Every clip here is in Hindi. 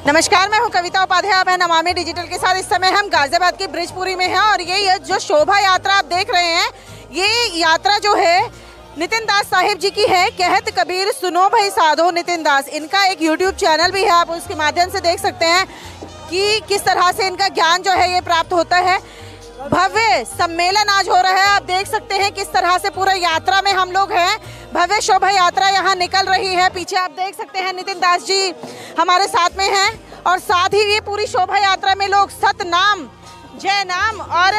नमस्कार, मैं हूं कविता उपाध्याय। अब है नमामि डिजिटल के साथ। इस समय हम गाजियाबाद की ब्रिजपुरी में हैं और ये जो शोभा यात्रा आप देख रहे हैं, ये यात्रा जो है नितिन दास साहिब जी की है। कहत कबीर सुनो भाई साधो नितिन दास, इनका एक यूट्यूब चैनल भी है, आप उसके माध्यम से देख सकते हैं कि किस तरह से इनका ज्ञान जो है ये प्राप्त होता है। भव्य सम्मेलन आज हो रहा है, आप देख सकते हैं किस तरह से पूरा यात्रा में हम लोग हैं। भव्य शोभा यात्रा यहाँ निकल रही है। पीछे आप देख सकते हैं नितिन दास जी हमारे साथ में हैं और साथ ही ये पूरी शोभा यात्रा में लोग सतनाम, जय नाम और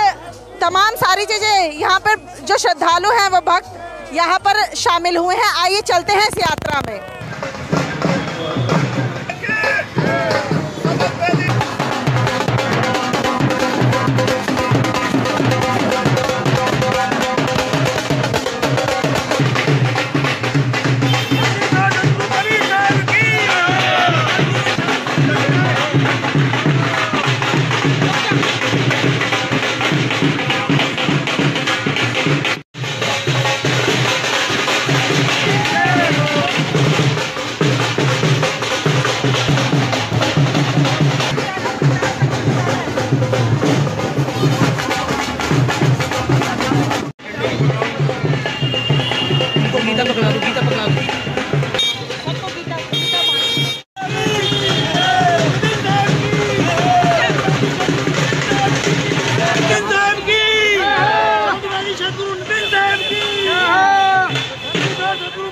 तमाम सारी चीजें यहाँ पर जो श्रद्धालु हैं वो भक्त यहाँ पर शामिल हुए हैं। आइए चलते हैं इस यात्रा में।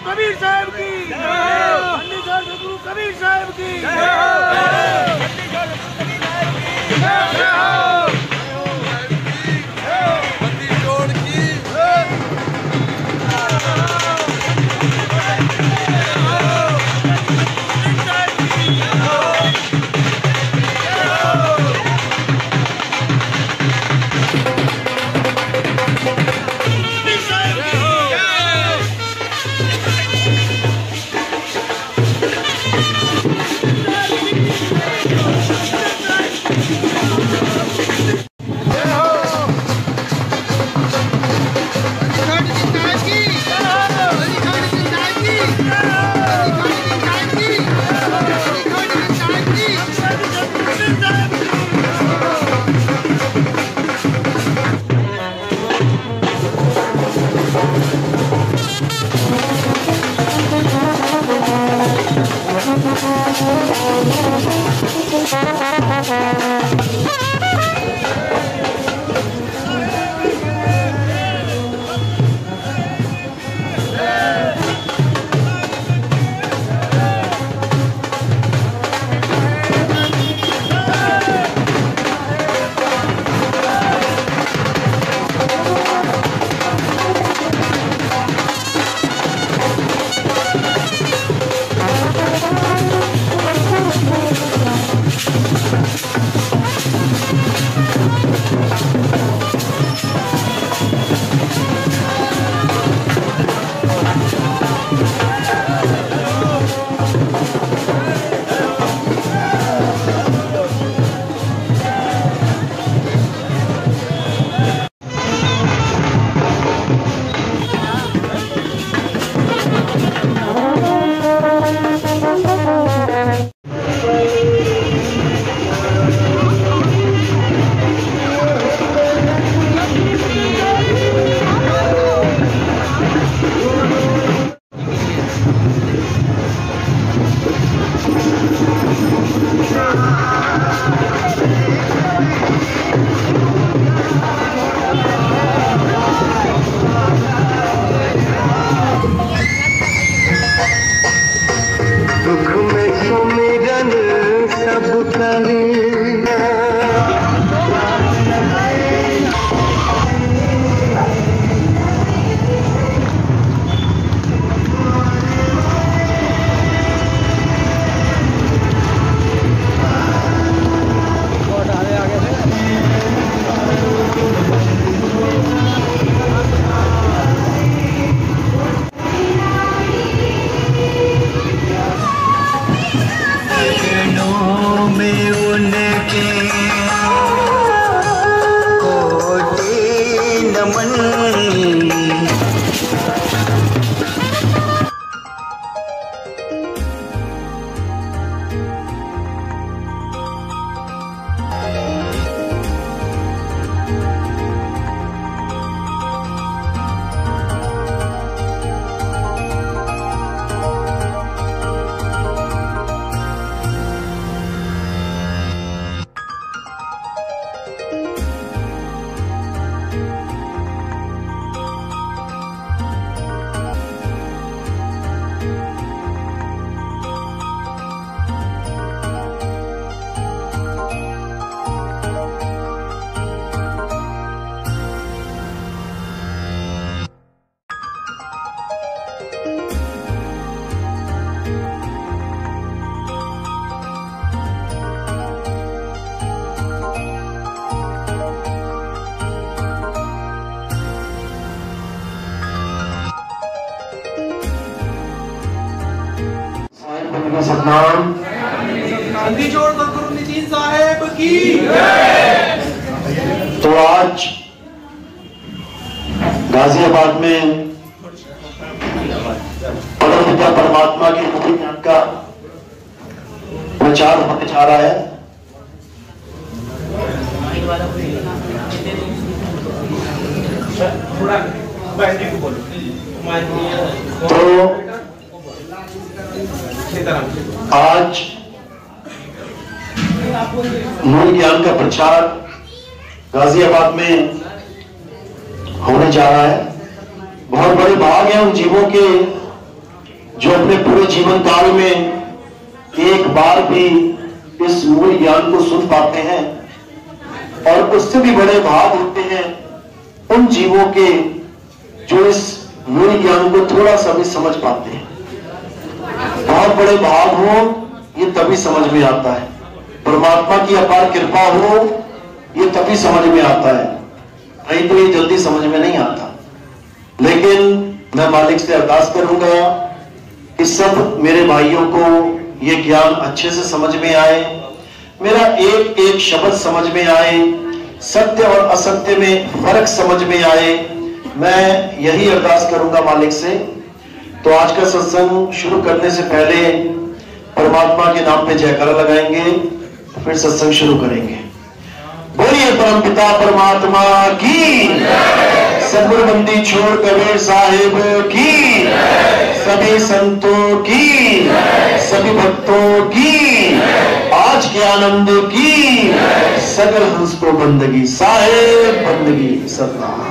कबीर साहब की, कबीर साहब की, सतनाम। संधि जोड़ गुरु नितिन साहेब की। तो आज गाजियाबाद में परमपिता परमात्मा के मुक्ति ज्ञान का प्रचार होने जा रहा है। तो आज मूल ज्ञान का प्रचार गाजियाबाद में होने जा रहा है। बहुत बड़े भाग हैं उन जीवों के जो अपने पूरे जीवन काल में एक बार भी इस मूल ज्ञान को सुन पाते हैं, और उससे भी बड़े भाग होते हैं उन जीवों के जो इस मूल ज्ञान को थोड़ा सा भी समझ पाते हैं। बहुत बड़े भाग हो ये तभी समझ में आता है, परमात्मा की अपार कृपा हो ये तभी समझ में आता है, नहीं तो ये जल्दी समझ में नहीं आता। लेकिन मैं मालिक से अरदास करूंगा कि सब मेरे भाइयों को ये ज्ञान अच्छे से समझ में आए, मेरा एक एक शब्द समझ में आए, सत्य और असत्य में फर्क समझ में आए। मैं यही अरदास करूंगा मालिक से। तो आज का सत्संग शुरू करने से पहले परमात्मा के नाम पे जयकारा लगाएंगे, फिर सत्संग शुरू करेंगे। बोलिए परमपिता परमात्मा की, सतगुरु बंदी छोड़ कबीर साहिब की, सभी संतों की, सभी भक्तों की, आज के आनंद की, सगल हंस को बंदगी साहेब बंदगी सतनाम।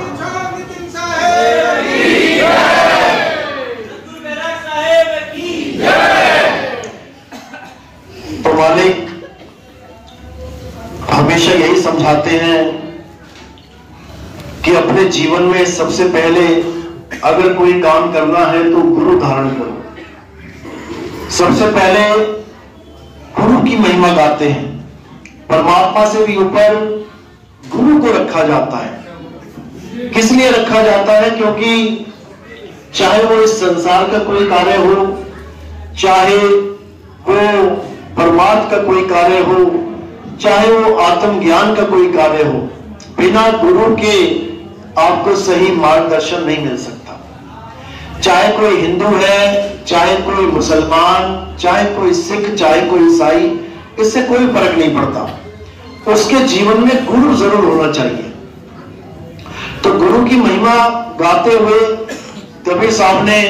तो मालिक हमेशा यही समझाते हैं कि अपने जीवन में सबसे पहले अगर कोई काम करना है तो गुरु धारण करो। सबसे पहले गुरु की महिमा गाते हैं। परमात्मा से भी ऊपर गुरु को रखा जाता है। किस लिए रखा जाता है? क्योंकि चाहे वो इस संसार का कोई कार्य हो, चाहे वो परमार्थ का कोई कार्य हो, चाहे वो आत्मज्ञान का कोई कार्य हो, बिना गुरु के आपको सही मार्गदर्शन नहीं मिल सकता। चाहे कोई हिंदू है, चाहे कोई मुसलमान, चाहे कोई सिख, चाहे कोई ईसाई, इससे कोई फर्क नहीं पड़ता। उसके जीवन में गुरु जरूर होना चाहिए। तो गुरु की महिमा गाते हुए कबीर साहब ने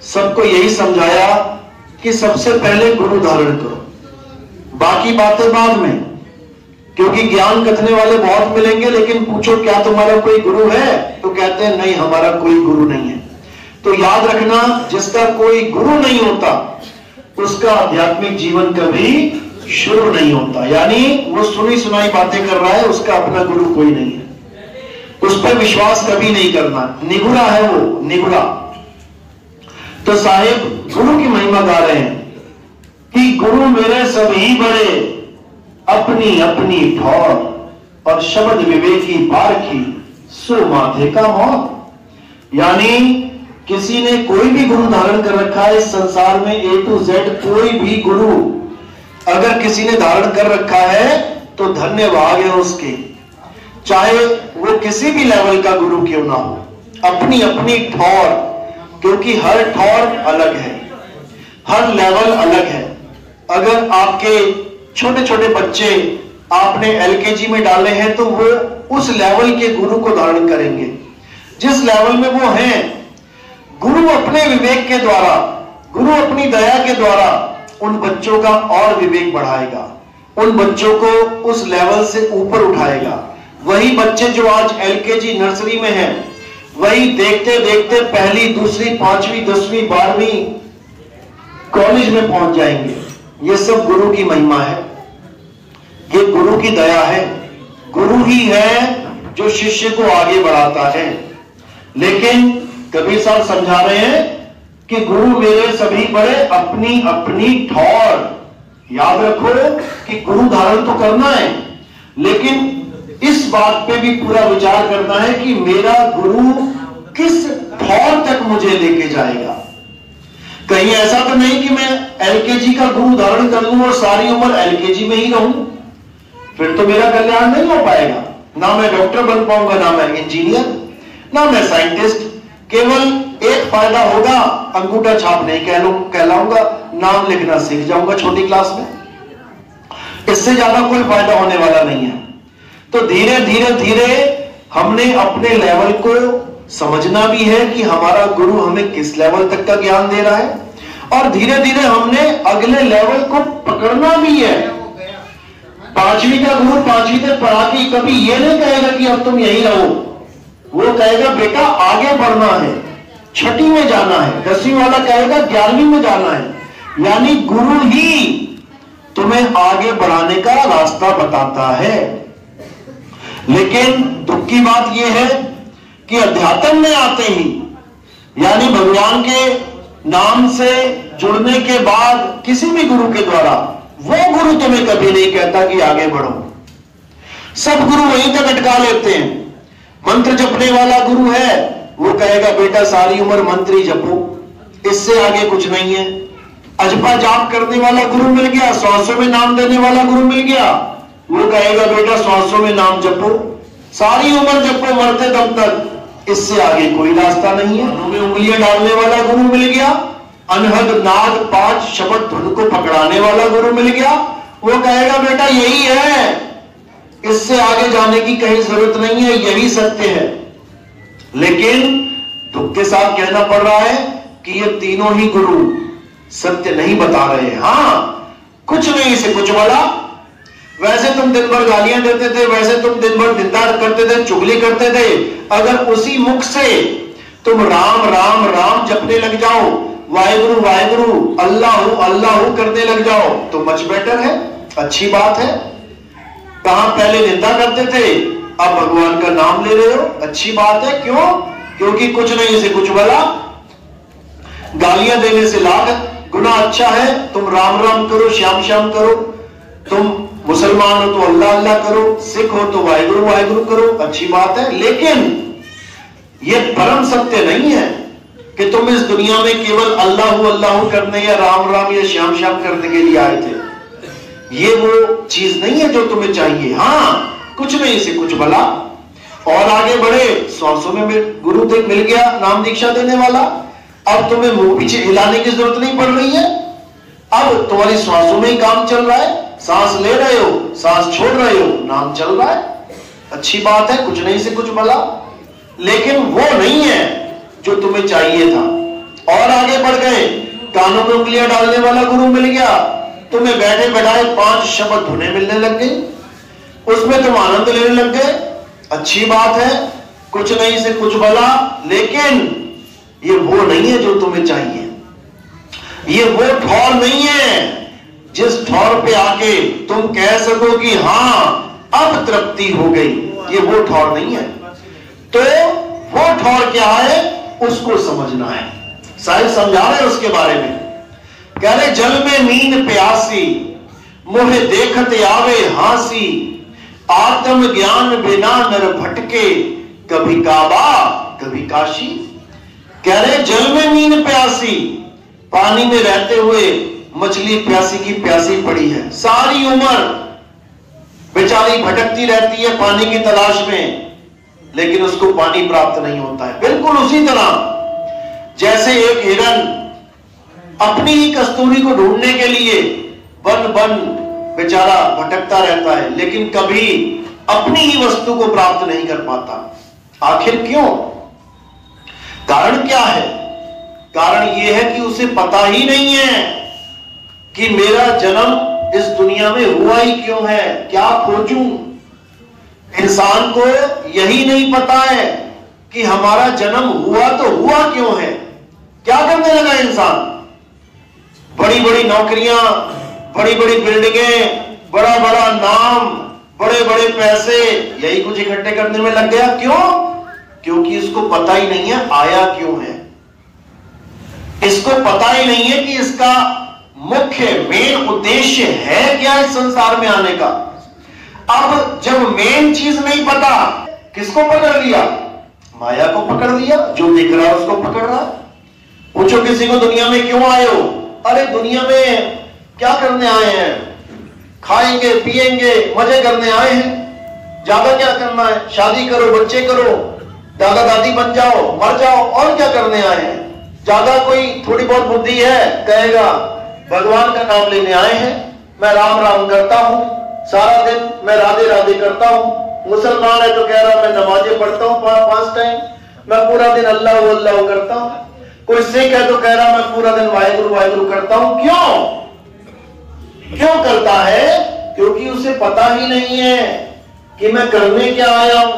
सबको यही समझाया कि सबसे पहले गुरु धारण करो, बाकी बातें बाद में। क्योंकि ज्ञान कथने वाले बहुत मिलेंगे, लेकिन पूछो क्या तुम्हारा कोई गुरु है, तो कहते हैं नहीं हमारा कोई गुरु नहीं है। तो याद रखना, जिसका कोई गुरु नहीं होता उसका आध्यात्मिक जीवन कभी शुरू नहीं होता। यानी वो सुनी सुनाई बातें कर रहा है, उसका अपना गुरु कोई नहीं है, उस पर विश्वास कभी नहीं करना। निगुरा है वो, निगुरा। तो साहेब गुरु की महिमा गा रहे हैं कि गुरु मेरे सभी बड़े, अपनी अपनी ठौर, और शब्द विवेकी पारखी, सो माथे का मौत। यानी किसी ने कोई भी गुरु धारण कर रखा है इस संसार में, A to Z कोई भी गुरु अगर किसी ने धारण कर रखा है तो धन्यवाद है उसके, चाहे वो किसी भी लेवल का गुरु क्यों ना हो। अपनी अपनी ठौर, क्योंकि हर ठौर अलग है, हर लेवल अलग है। अगर आपके छोटे छोटे बच्चे आपने LKG में डाले हैं तो वो उस लेवल के गुरु को धारण करेंगे जिस लेवल में वो हैं। गुरु अपने विवेक के द्वारा, गुरु अपनी दया के द्वारा उन बच्चों का और विवेक बढ़ाएगा, उन बच्चों को उस लेवल से ऊपर उठाएगा। वही बच्चे जो आज LKG नर्सरी में हैं, वही देखते देखते पहली, दूसरी, पांचवी, 10वीं, 12वीं कॉलेज में पहुंच जाएंगे। ये सब गुरु की महिमा है, ये गुरु की दया है। गुरु ही है जो शिष्य को आगे बढ़ाता है। लेकिन कबीर साहब समझा रहे हैं कि गुरु मेरे सभी बड़े, अपनी अपनी ठौर। याद रखो कि गुरु धारण तो करना है, लेकिन इस बात पे भी पूरा विचार करना है कि मेरा गुरु किस ठौर तक मुझे लेके जाएगा। कहीं ऐसा तो नहीं कि मैं एलकेजी का गुरु धारण कर लूं और सारी उम्र एलकेजी में ही रहूं, फिर तो मेरा कल्याण नहीं हो पाएगा। ना मैं डॉक्टर बन पाऊंगा, ना मैं इंजीनियर, ना मैं साइंटिस्ट। केवल एक फायदा होगा, अंगूठा छाप नहीं कहलाऊंगा, नाम लिखना सीख जाऊंगा छोटी क्लास में। इससे ज्यादा कोई फायदा होने वाला नहीं है। तो धीरे धीरे धीरे हमने अपने लेवल को समझना भी है कि हमारा गुरु हमें किस लेवल तक का ज्ञान दे रहा है, और धीरे धीरे हमने अगले लेवल को पकड़ना भी है। 5वीं का गुरु 5वीं तक पढ़ा के कभी यह नहीं कहेगा कि अब तुम यहीं रहो, वो कहेगा बेटा आगे बढ़ना है, 6ठी में जाना है, 10वीं वाला कहेगा 11वीं में जाना है। यानी गुरु ही तुम्हें आगे बढ़ाने का रास्ता बताता है। लेकिन दुख की बात यह है कि अध्यात्म में आते ही, यानी भगवान के नाम से जुड़ने के बाद किसी भी गुरु के द्वारा, वो गुरु तुम्हें कभी नहीं कहता कि आगे बढ़ो। सब गुरु वहीं तक अटका लेते हैं। मंत्र जपने वाला गुरु है, वो कहेगा बेटा सारी उम्र मंत्र ही जपो, इससे आगे कुछ नहीं है। अजपा जाप करने वाला गुरु मिल गया, 100 में नाम देने वाला गुरु मिल गया, वो कहेगा बेटा 100 में नाम जपो, सारी उम्र जपो मरते दम तक, इससे आगे कोई रास्ता नहीं है। में उंगलियां डालने वाला गुरु मिल गया, अनहद नाद 5 शब्द धुन को पकड़ाने वाला गुरु मिल गया, वो कहेगा बेटा यही है, इससे आगे जाने की कहीं जरूरत नहीं है, यही सत्य है। लेकिन दुख के साथ कहना पड़ रहा है कि ये तीनों ही गुरु सत्य नहीं बता रहे हैं। हां, कुछ नहीं से कुछ बोला। वैसे तुम दिन भर गालियां देते थे, वैसे तुम दिन भर निंदा करते थे, चुगली करते थे, अगर उसी मुख से तुम राम राम राम जपने लग जाओ, वाहेगुरु वाहेगुरु अल्लाहु अल्लाहु करने लग जाओ, तो मच बेटर है, अच्छी बात है। कहां पहले निंदा करते थे, अब भगवान का नाम ले रहे हो, अच्छी बात है। क्यों? क्योंकि कुछ नहीं से कुछ बोला। गालियां देने से लाख गुना अच्छा है, तुम राम राम करो, श्याम श्याम करो, तुम मुसलमान हो तो अल्लाह अल्लाह करो, सिख हो तो वाहेगुरु वाहेगुरु करो, अच्छी बात है। लेकिन यह परम सत्य नहीं है कि तुम इस दुनिया में केवल अल्लाहु अल्लाहु करने या राम राम या श्याम श्याम करने के लिए आए थे। ये वो चीज नहीं है जो तुम्हें चाहिए। हां, कुछ नहीं से कुछ भला, और आगे बढ़े। 100 में गुरु तक मिल गया नाम दीक्षा देने वाला, अब तुम्हें मुंह पीछे हिलाने की जरूरत नहीं पड़ रही है। अब तुम्हारी श्वासों में ही काम चल रहा है, सांस ले रहे हो, सांस छोड़ रहे हो, नाम चल रहा है, अच्छी बात है, कुछ नहीं से कुछ भला। लेकिन वो नहीं है जो तुम्हें चाहिए था। और आगे बढ़ गए, कानों में उंगलियां डालने वाला गुरु मिल गया, तुम्हें बैठे बैठाए 5 शब्द धुनें मिलने लग गई, उसमें तुम आनंद लेने लग गए, अच्छी बात है, कुछ नहीं से कुछ भला। लेकिन ये वो नहीं है जो तुम्हें चाहिए, ये वो ठौर नहीं है जिस ठौर पे आके तुम कह सको कि हां अब तृप्ति हो गई, ये वो ठौर नहीं है। तो वो ठौर क्या है, उसको समझना है। साहिब समझा रहे उसके बारे में, कह रहे जल में नींद प्यासी, मोहे देखते आवे हासी, आत्म ज्ञान बिना नर भटके, कभी काबा कभी काशी। कह रहे जल में नींद प्यासी, पानी में रहते हुए मछली प्यासी की प्यासी पड़ी है, सारी उम्र बेचारी भटकती रहती है पानी की तलाश में, लेकिन उसको पानी प्राप्त नहीं होता है। बिल्कुल उसी तरह जैसे एक हिरन अपनी ही कस्तूरी को ढूंढने के लिए वन वन बेचारा भटकता रहता है, लेकिन कभी अपनी ही वस्तु को प्राप्त नहीं कर पाता। आखिर क्यों? कारण क्या है? कारण यह है कि उसे पता ही नहीं है कि मेरा जन्म इस दुनिया में हुआ ही क्यों है, क्या खोजूं। इंसान को यही नहीं पता है कि हमारा जन्म हुआ तो हुआ क्यों है। क्या करने लगा इंसान? बड़ी बड़ी नौकरियां, बड़ी बड़ी बिल्डिंगें, बड़ा बड़ा नाम, बड़े बड़े पैसे, यही कुछ इकट्ठे करने में लग गया। क्यों? क्योंकि इसको पता ही नहीं है आया क्यों है, इसको पता ही नहीं है कि इसका मुख्य मेन उद्देश्य है क्या इस संसार में आने का। अब जब मेन चीज नहीं पता, किसको पकड़ लिया? माया को पकड़ लिया, जो दिख रहा है उसको पकड़ रहा है। पूछो किसी को दुनिया में क्यों आए हो, अरे दुनिया में क्या करने आए हैं? खाएंगे पिएंगे मजे करने आए हैं, ज्यादा क्या करना है? शादी करो, बच्चे करो, दादा दादी बन जाओ, मर जाओ, और क्या करने आए हैं? ज्यादा कोई थोड़ी बहुत बुद्धि है कहेगा भगवान का नाम लेने आए हैं, मैं राम राम करता हूं, सारा दिन मैं राधे राधे करता हूं। मुसलमान है तो कह रहा मैं नमाजें पढ़ता हूं 5 टाइम, मैं पूरा दिन अल्लाह अल्लाह करता हूं। कोई सिख है तो कह रहा मैं पूरा दिन वाहिगुरु वाहिगुरु करता हूं। क्यों करता है? क्योंकि उसे पता ही नहीं है कि मैं करने क्या आया हूं।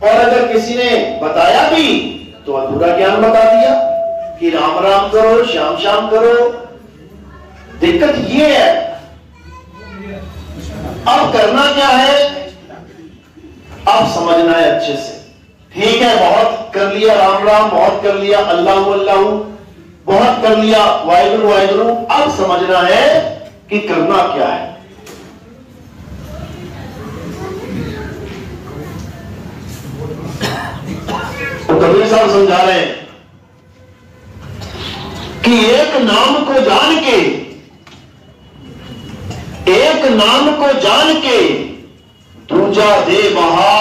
और अगर किसी ने बताया भी तो अधूरा ज्ञान बता दिया कि राम राम करो, श्याम श्याम करो। दिक्कत ये है, अब करना क्या है, अब समझना है अच्छे से। ठीक है, बहुत कर लिया राम राम, बहुत कर लिया अल्लाह अल्लाह, बहुत कर लिया वाहिगुरु वाहिगुरु, अब समझना है कि करना क्या है। तो कबीर साहब समझा रहे हैं कि एक नाम को जान के, एक नाम को जान के दूजा दे बहा,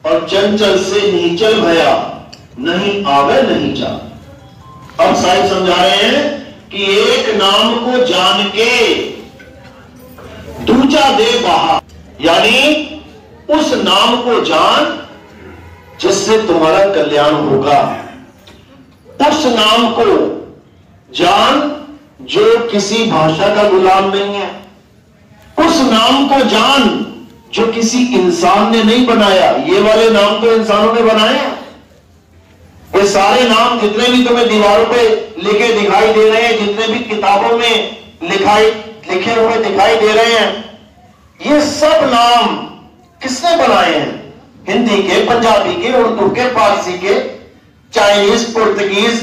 और चंचल से नीचल भया नहीं आवे नहीं जा। अब साहिब समझा रहे हैं कि एक नाम को जान के दूजा दे बहा, यानी उस नाम को जान जिससे तुम्हारा कल्याण होगा। उस नाम को जान जो किसी भाषा का गुलाम नहीं है। उस नाम को जान जो किसी इंसान ने नहीं बनाया। ये वाले नाम तो इंसानों ने बनाए हैं। ये सारे नाम जितने भी तुम्हें दीवारों पे लिखे दिखाई दे रहे हैं, जितने भी किताबों में लिखे हुए दिखाई दे रहे हैं, ये सब नाम किसने बनाए हैं? हिंदी के, पंजाबी के, उर्दू के, फारसी के, चाइनीज, पुर्तगीज,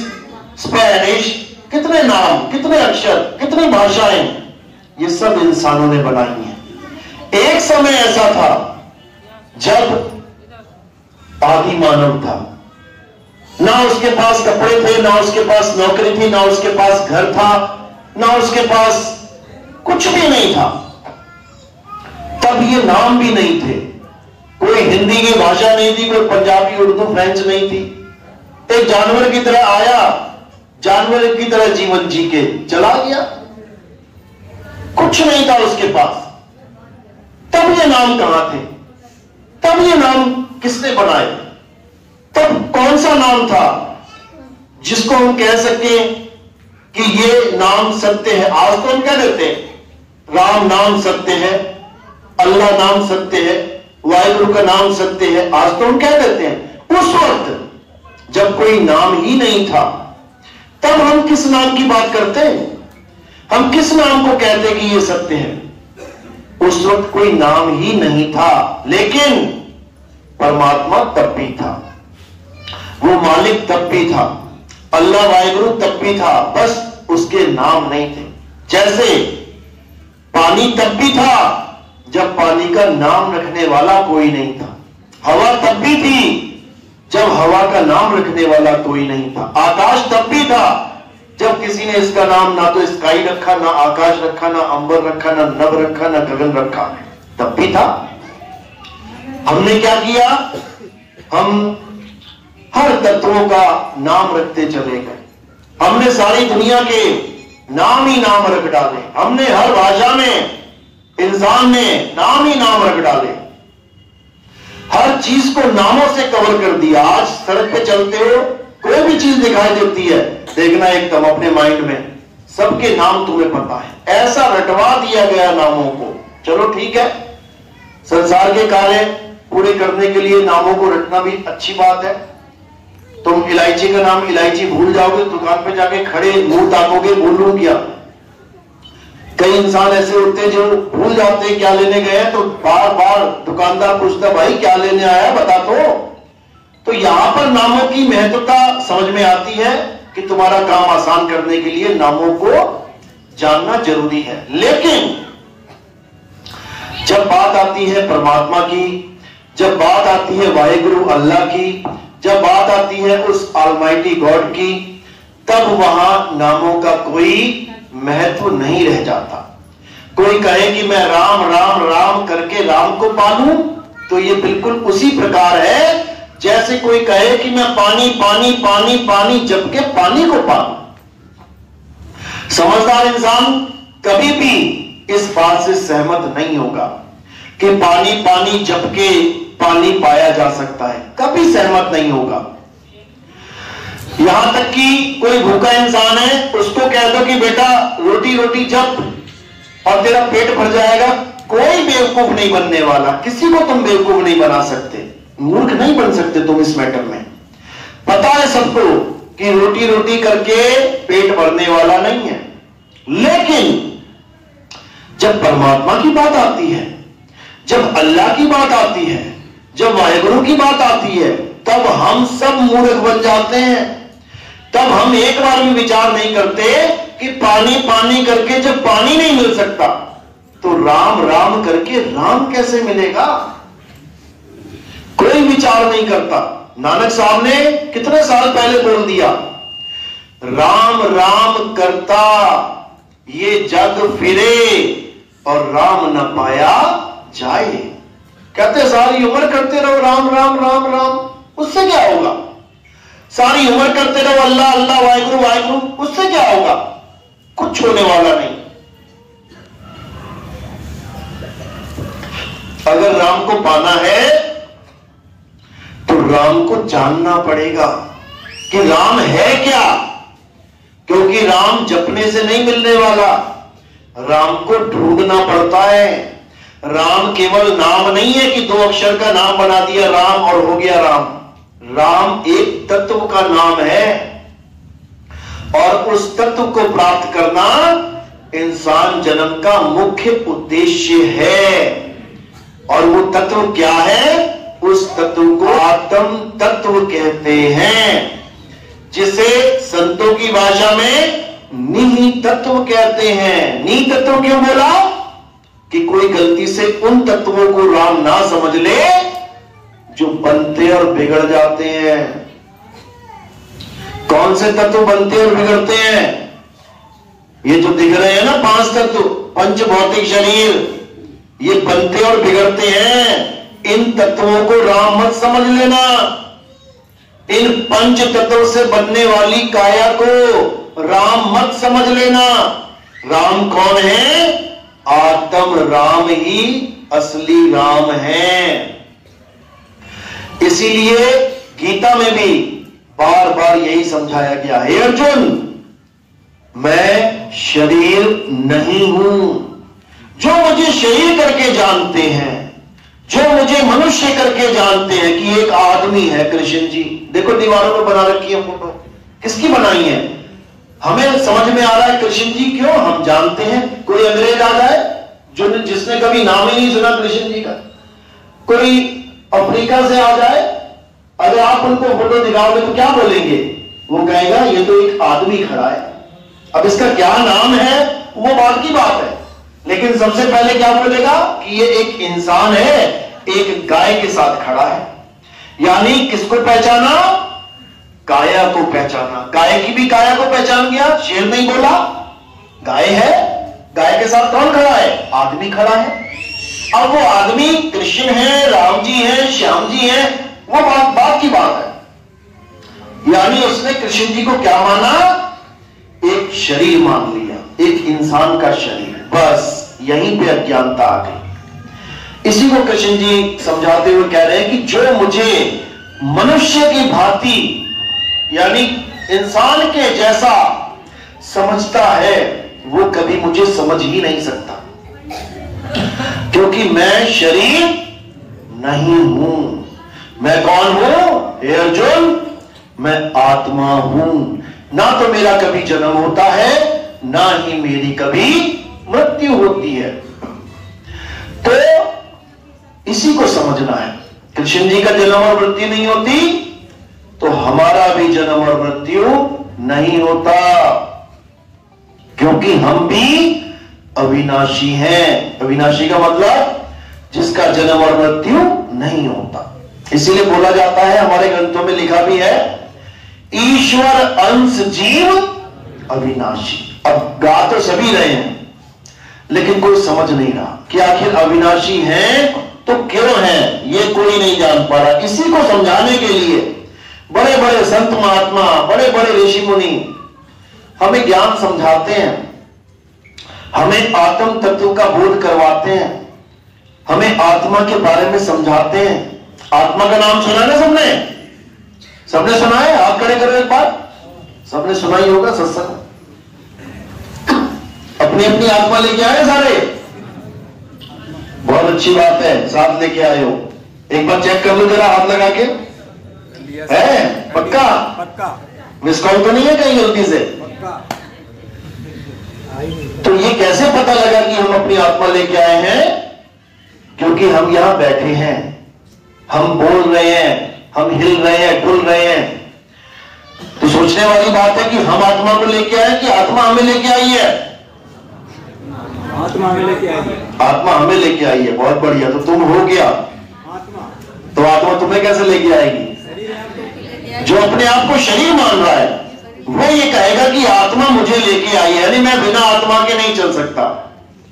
स्पेनिश, कितने नाम, कितने अक्षर, कितनी भाषाएं, ये सब इंसानों ने बनाई हैं। एक समय ऐसा था जब आदि मानव था, ना उसके पास कपड़े थे, ना उसके पास नौकरी थी, ना उसके पास घर था, ना उसके पास कुछ भी नहीं था। तब ये नाम भी नहीं थे, कोई हिंदी की भाषा नहीं थी, कोई पंजाबी, उर्दू, फ्रेंच नहीं थी। एक जानवर की तरह आया, जानवर की तरह जीवन जी के चला गया, कुछ नहीं था उसके पास। तब ये नाम कहां थे? तब ये नाम किसने बनाए? तब कौन सा नाम था जिसको हम कह सके कि ये नाम सत्य है? आज तो हम क्या कहते हैं, राम नाम सत्य है, अल्लाह नाम सत्य है, वाहिगुरु का नाम सत्य है। आज तो हम क्या कहते हैं? उस वक्त जब कोई नाम ही नहीं था, तब हम किस नाम की बात करते हैं? हम किस नाम को कहते कि ये सत्य है? उस वक्त कोई नाम ही नहीं था, लेकिन परमात्मा तब भी था, वो मालिक तब भी था, अल्लाह वाहिगुरु तब भी था, बस उसके नाम नहीं थे। जैसे पानी तब भी था जब पानी का नाम रखने वाला कोई नहीं था। हवा तब भी थी जब हवा का नाम रखने वाला कोई नहीं था। आकाश तब भी था जब किसी ने इसका नाम ना तो स्काई रखा, ना आकाश रखा, ना अंबर रखा, ना नभ रखा, ना गगन रखा, तब भी था। हमने क्या किया? हम हर तत्वों का नाम रखते चले गए। हमने सारी दुनिया के नाम ही नाम रख डाले। हमने हर भाषा में, इंसान ने नाम ही नाम रख डाले। हर चीज को नामों से कवर कर दिया। आज सड़क पे चलते हो, कोई भी चीज दिखाई देती है, देखना एकदम अपने माइंड में सबके नाम तुम्हें पता है। ऐसा रटवा दिया गया नामों को। चलो ठीक है, संसार के कार्य पूरे करने के लिए नामों को रटना भी अच्छी बात है। तुम इलायची का नाम इलायची भूल जाओगे, दुकान पे जाके खड़े मुंह ताकोगे, भूलूं क्या? कई इंसान ऐसे होते हैं जो भूल जाते हैं क्या लेने गए हैं, तो बार बार दुकानदार पूछता भाई क्या लेने आया बता तो यहां पर नामों की महत्वता समझ में आती है कि तुम्हारा काम आसान करने के लिए नामों को जानना जरूरी है। लेकिन जब बात आती है परमात्मा की, जब बात आती है वाहिगुरु अल्लाह की, जब बात आती है उस ऑलमाइटी गॉड की, तब वहां नामों का कोई महत्व नहीं रह जाता। कोई कहे कि मैं राम राम राम करके राम को पालूं, तो ये बिल्कुल उसी प्रकार है जैसे कोई कहे कि मैं पानी पानी पानी पानी जप के पानी को पालूं। समझदार इंसान कभी भी इस बात से सहमत नहीं होगा कि पानी पानी जप के पानी पाया जा सकता है, कभी सहमत नहीं होगा। यहां तक कि कोई भूखा इंसान है, उसको कह दो कि बेटा रोटी रोटी जप और तेरा पेट भर जाएगा, कोई बेवकूफ नहीं बनने वाला। किसी को तुम बेवकूफ नहीं बना सकते, मूर्ख नहीं बन सकते तुम इस मैटर में। पता है सबको कि रोटी रोटी करके पेट भरने वाला नहीं है। लेकिन जब परमात्मा की बात आती है, जब अल्लाह की बात आती है, जब वाहेगुरु की बात आती है, तब हम सब मूर्ख बन जाते हैं। तब हम एक बार भी विचार नहीं करते कि पानी पानी करके जब पानी नहीं मिल सकता तो राम राम करके राम कैसे मिलेगा, कोई विचार नहीं करता। नानक साहब ने कितने साल पहले बोल दिया, राम राम करता ये जग फिरे और राम न पाया जाए। कहते सारी उम्र करते रहो राम राम राम राम, उससे क्या होगा? सारी उम्र करते रहो अल्लाह अल्लाह वाहेगुरु वाहेगुरु, उससे क्या होगा? कुछ होने वाला नहीं। अगर राम को पाना है तो राम को जानना पड़ेगा कि राम है क्या, क्योंकि राम जपने से नहीं मिलने वाला, राम को ढूंढना पड़ता है। राम केवल नाम नहीं है कि 2 अक्षर का नाम बना दिया राम और हो गया राम। राम एक तत्व का नाम है और उस तत्व को प्राप्त करना इंसान जन्म का मुख्य उद्देश्य है। और वो तत्व क्या है? उस तत्व को आत्म तत्व कहते हैं, जिसे संतों की भाषा में निहि तत्व कहते हैं। निहि तत्व क्यों बोला? कि कोई गलती से उन तत्वों को राम ना समझ ले जो बनते और बिगड़ जाते हैं। कौन से तत्व बनते और बिगड़ते हैं? ये जो दिख रहे हैं ना 5 तत्व, पंच भौतिक शरीर, ये बनते और बिगड़ते हैं। इन तत्वों को राम मत समझ लेना। इन पंच तत्व से बनने वाली काया को राम मत समझ लेना। राम कौन है? आत्म राम ही असली राम है। इसीलिए गीता में भी बार बार यही समझाया गया, हे अर्जुन मैं शरीर नहीं हूं। जो मुझे शरीर करके जानते हैं, जो मुझे मनुष्य करके जानते हैं कि एक आदमी है, कृष्ण जी देखो दीवारों पर बना रखी है फोटो, किसकी बनाई है? हमें समझ में आ रहा है कृष्ण जी क्यों, हम जानते हैं। कोई अंग्रेज आ जाए जो जिसने कभी नाम ही नहीं सुना कृष्ण जी का, कोई अफ्रीका से आ जाए, अगर आप उनको फोटो दिखाओगे तो क्या बोलेंगे? वो कहेगा ये तो एक आदमी खड़ा है। अब इसका क्या नाम है वो बात की बात है, लेकिन सबसे पहले क्या बोलेगा कि ये एक इंसान है, एक गाय के साथ खड़ा है। यानी किसको पहचाना? काया को पहचाना। गाय की भी काया को पहचान गया। शेर नहीं बोला, गाय है, गाय के साथ कौन खड़ा है? आदमी खड़ा है। अब वो आदमी कृष्ण है, राम जी है, श्याम जी है, वो बात की बात है। यानी उसने कृष्ण जी को क्या माना? एक शरीर मान लिया, एक इंसान का शरीर। बस यहीं पे अज्ञानता आ गई। इसी को कृष्ण जी समझाते हुए कह रहे हैं कि जो मुझे मनुष्य की भांति यानी इंसान के जैसा समझता है वो कभी मुझे समझ ही नहीं सकता, क्योंकि मैं शरीर नहीं हूं। मैं कौन हूं? हे अर्जुन मैं आत्मा हूं। ना तो मेरा कभी जन्म होता है, ना ही मेरी कभी मृत्यु होती है। तो इसी को समझना है। कृष्ण जी का जन्म और मृत्यु नहीं होती तो हमारा भी जन्म और मृत्यु नहीं होता, क्योंकि हम भी अविनाशी हैं। अविनाशी का मतलब जिसका जन्म और मृत्यु नहीं होता। इसीलिए बोला जाता है, हमारे ग्रंथों में लिखा भी है ईश्वर अंश जीव अविनाशी। अब गा तो सभी रहे हैं, लेकिन कोई समझ नहीं रहा कि आखिर अविनाशी हैं तो क्यों हैं, ये कोई नहीं जान पा रहा। इसी को समझाने के लिए बड़े बड़े संत महात्मा, बड़े बड़े ऋषि मुनि हमें ज्ञान समझाते हैं, हमें आत्म तत्व का बोध करवाते हैं, हमें आत्मा के बारे में समझाते हैं। आत्मा का नाम सुना ना सबने? सबने सुना है? हाथ खड़े करो एक बार। सबने सुना ही होगा सत्संग। अपनी अपनी आत्मा लेके आए सारे? बहुत अच्छी बात है, साथ लेके आए हो। एक बार चेक कर लो जरा हाथ लगा के। है पक्का? पक्का। मिस कॉल तो नहीं है कहीं गलती से? तो ये कैसे पता लगा कि हम अपनी आत्मा लेके आए हैं? क्योंकि हम यहां बैठे हैं, हम बोल रहे हैं, हम हिल रहे हैं, डुल रहे हैं। तो सोचने वाली बात है कि हम आत्मा को लेके आए कि आत्मा हमें लेके आई है? आत्मा हमें लेके आई है। आत्मा हमें लेके आई है। बहुत बढ़िया। तो तुम हो गया आत्मा, तो आत्मा तुम्हें कैसे लेके आएगी? जो अपने आप को शरीर मान रहा है वो ये कहेगा कि आत्मा मुझे लेके आई है, यानी मैं बिना आत्मा के नहीं चल सकता।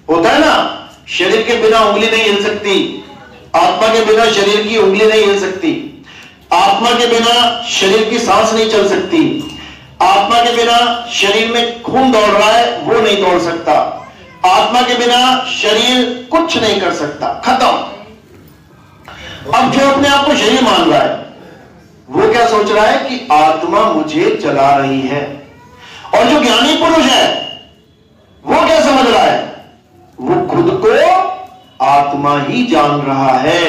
होता है ना, शरीर के बिना उंगली नहीं हिल सकती, आत्मा के बिना शरीर की उंगली नहीं हिल सकती, आत्मा के बिना शरीर की सांस नहीं चल सकती, आत्मा के बिना शरीर में खून दौड़ रहा है वो नहीं दौड़ सकता, आत्मा के बिना शरीर कुछ नहीं कर सकता, खत्म। अब जो अपने आप को शरीर मान रहा है वो क्या सोच रहा है कि आत्मा मुझे चला रही है। और जो ज्ञानी पुरुष है वो क्या समझ रहा है? वो खुद को आत्मा ही जान रहा है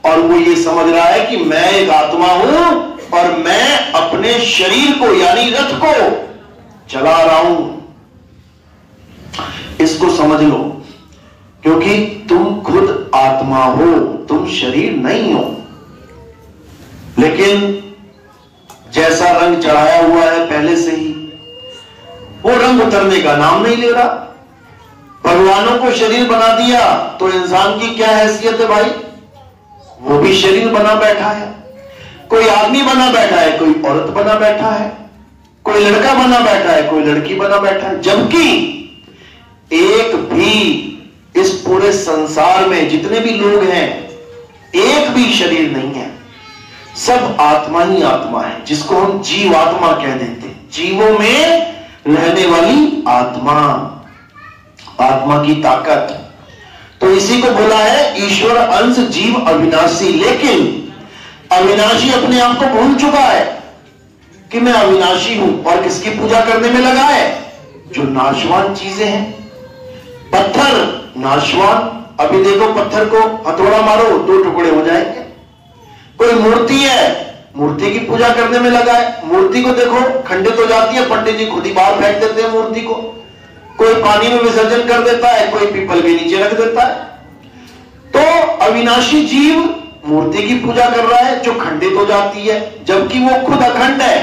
और वो ये समझ रहा है कि मैं एक आत्मा हूं और मैं अपने शरीर को यानी रथ को चला रहा हूं। इसको समझ लो, क्योंकि तुम खुद आत्मा हो, तुम शरीर नहीं हो। लेकिन जैसा रंग चढ़ाया हुआ है पहले से ही, वो रंग उतरने का नाम नहीं ले रहा। भगवानों को शरीर बना दिया तो इंसान की क्या हैसियत है भाई? वो भी शरीर बना बैठा है। कोई आदमी बना बैठा है, कोई औरत बना बैठा है, कोई लड़का बना बैठा है, कोई लड़की बना बैठा है। जबकि एक भी इस पूरे संसार में जितने भी लोग हैं एक भी शरीर नहीं है, सब आत्मा ही आत्मा है, जिसको हम जीवात्मा कह देते हैं। जीवों में रहने वाली आत्मा, आत्मा की ताकत। तो इसी को बोला है ईश्वर अंश जीव अविनाशी। लेकिन अविनाशी अपने आप को भूल चुका है कि मैं अविनाशी हूं और किसकी पूजा करने में लगा है? जो नाशवान चीजें हैं। पत्थर नाशवान, अभी देखो पत्थर को हथौड़ा मारो 2 टुकड़े हो जाएंगे। कोई मूर्ति है, मूर्ति की पूजा करने में लगा है। मूर्ति को देखो खंडित हो जाती है, पंडित जी खुद ही बाहर फेंक देते हैं मूर्ति को। कोई पानी में विसर्जन कर देता है, कोई पीपल के नीचे रख देता है। तो अविनाशी जीव मूर्ति की पूजा कर रहा है जो खंडित हो जाती है, जबकि वो खुद अखंड है।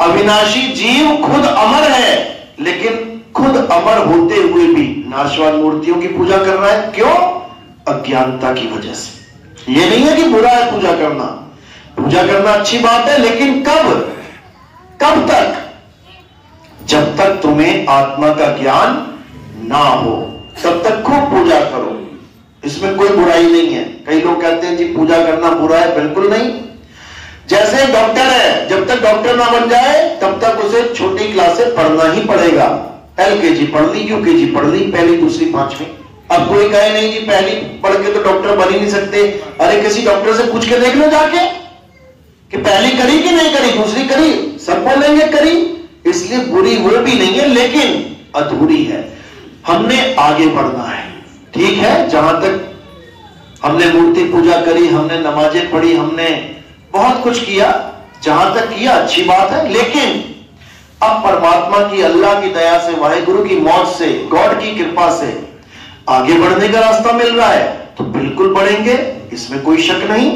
अविनाशी जीव खुद अमर है, लेकिन खुद अमर होते हुए भी नाशवान मूर्तियों की पूजा कर रहा है। क्यों? अज्ञानता की वजह से। ये नहीं है कि बुरा है पूजा करना, पूजा करना अच्छी बात है, लेकिन कब तक? जब तक तुम्हें आत्मा का ज्ञान ना हो तब तक खूब पूजा करो, इसमें कोई बुराई नहीं है। कई लोग कहते हैं जी पूजा करना बुरा है, बिल्कुल नहीं। जैसे डॉक्टर है, जब तक डॉक्टर ना बन जाए तब तक उसे छोटी क्लासें पढ़ना ही पड़ेगा। LKG पढ़ ली, UKG पढ़ ली, पहली दूसरी पांचवी। अब कोई कहे नहीं जी पहली पढ़ के तो डॉक्टर बन ही नहीं सकते। अरे किसी डॉक्टर से पूछ के देख लो जाके कि पहली करी कि नहीं करी, दूसरी करी, सब बोलेंगे करी। इसलिए बुरी वो भी नहीं है, लेकिन अधूरी है। हमने आगे बढ़ना है, ठीक है। जहां तक हमने मूर्ति पूजा करी, हमने नमाजें पढ़ी, हमने बहुत कुछ किया, जहां तक किया अच्छी बात है। लेकिन अब परमात्मा की, अल्लाह की दया से, वाहिगुरु की मौत से, गॉड की कृपा से आगे बढ़ने का रास्ता मिल रहा है तो बिल्कुल बढ़ेंगे, इसमें कोई शक नहीं।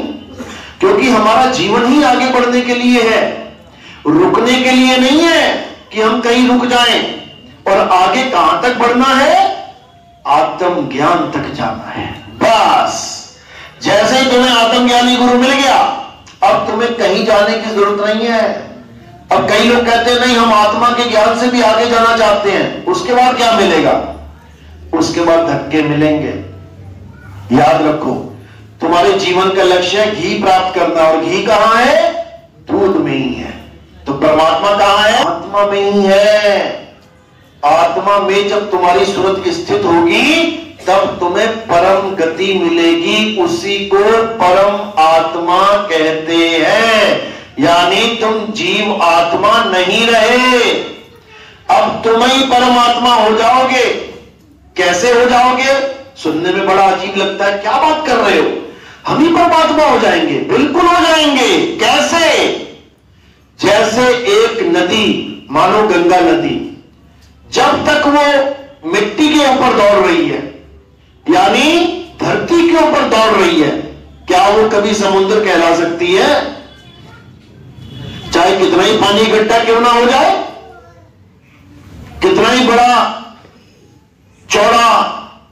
क्योंकि हमारा जीवन ही आगे बढ़ने के लिए है, रुकने के लिए नहीं है कि हम कहीं रुक जाएं। और आगे कहां तक बढ़ना है? आत्म ज्ञान तक जाना है। बस जैसे ही तुम्हें आत्मज्ञानी गुरु मिल गया, अब तुम्हें कहीं जाने की जरूरत नहीं है। अब कई लोग कहते हैं नहीं, हम आत्मा के ज्ञान से भी आगे जाना चाहते हैं। उसके बाद क्या मिलेगा? उसके बाद धक्के मिलेंगे। याद रखो, तुम्हारे जीवन का लक्ष्य है घी प्राप्त करना, और घी कहां है? दूध में ही है। तो परमात्मा कहां है? आत्मा में ही है। आत्मा में जब तुम्हारी सूरत स्थित होगी तब तुम्हें परम गति मिलेगी। उसी को परम आत्मा कहते हैं। यानी तुम जीव आत्मा नहीं रहे, अब तुम ही परमात्मा हो जाओगे। कैसे हो जाओगे? सुनने में बड़ा अजीब लगता है, क्या बात कर रहे हो, हम ही परमात्मा हो जाएंगे? बिल्कुल हो जाएंगे। कैसे? जैसे एक नदी, मानो गंगा नदी, जब तक वो मिट्टी के ऊपर दौड़ रही है, यानी धरती के ऊपर दौड़ रही है, क्या वो कभी समुद्र कहला सकती है? चाहे कितना ही पानी इकट्ठा क्यों ना हो जाए, कितना ही बड़ा चौड़ा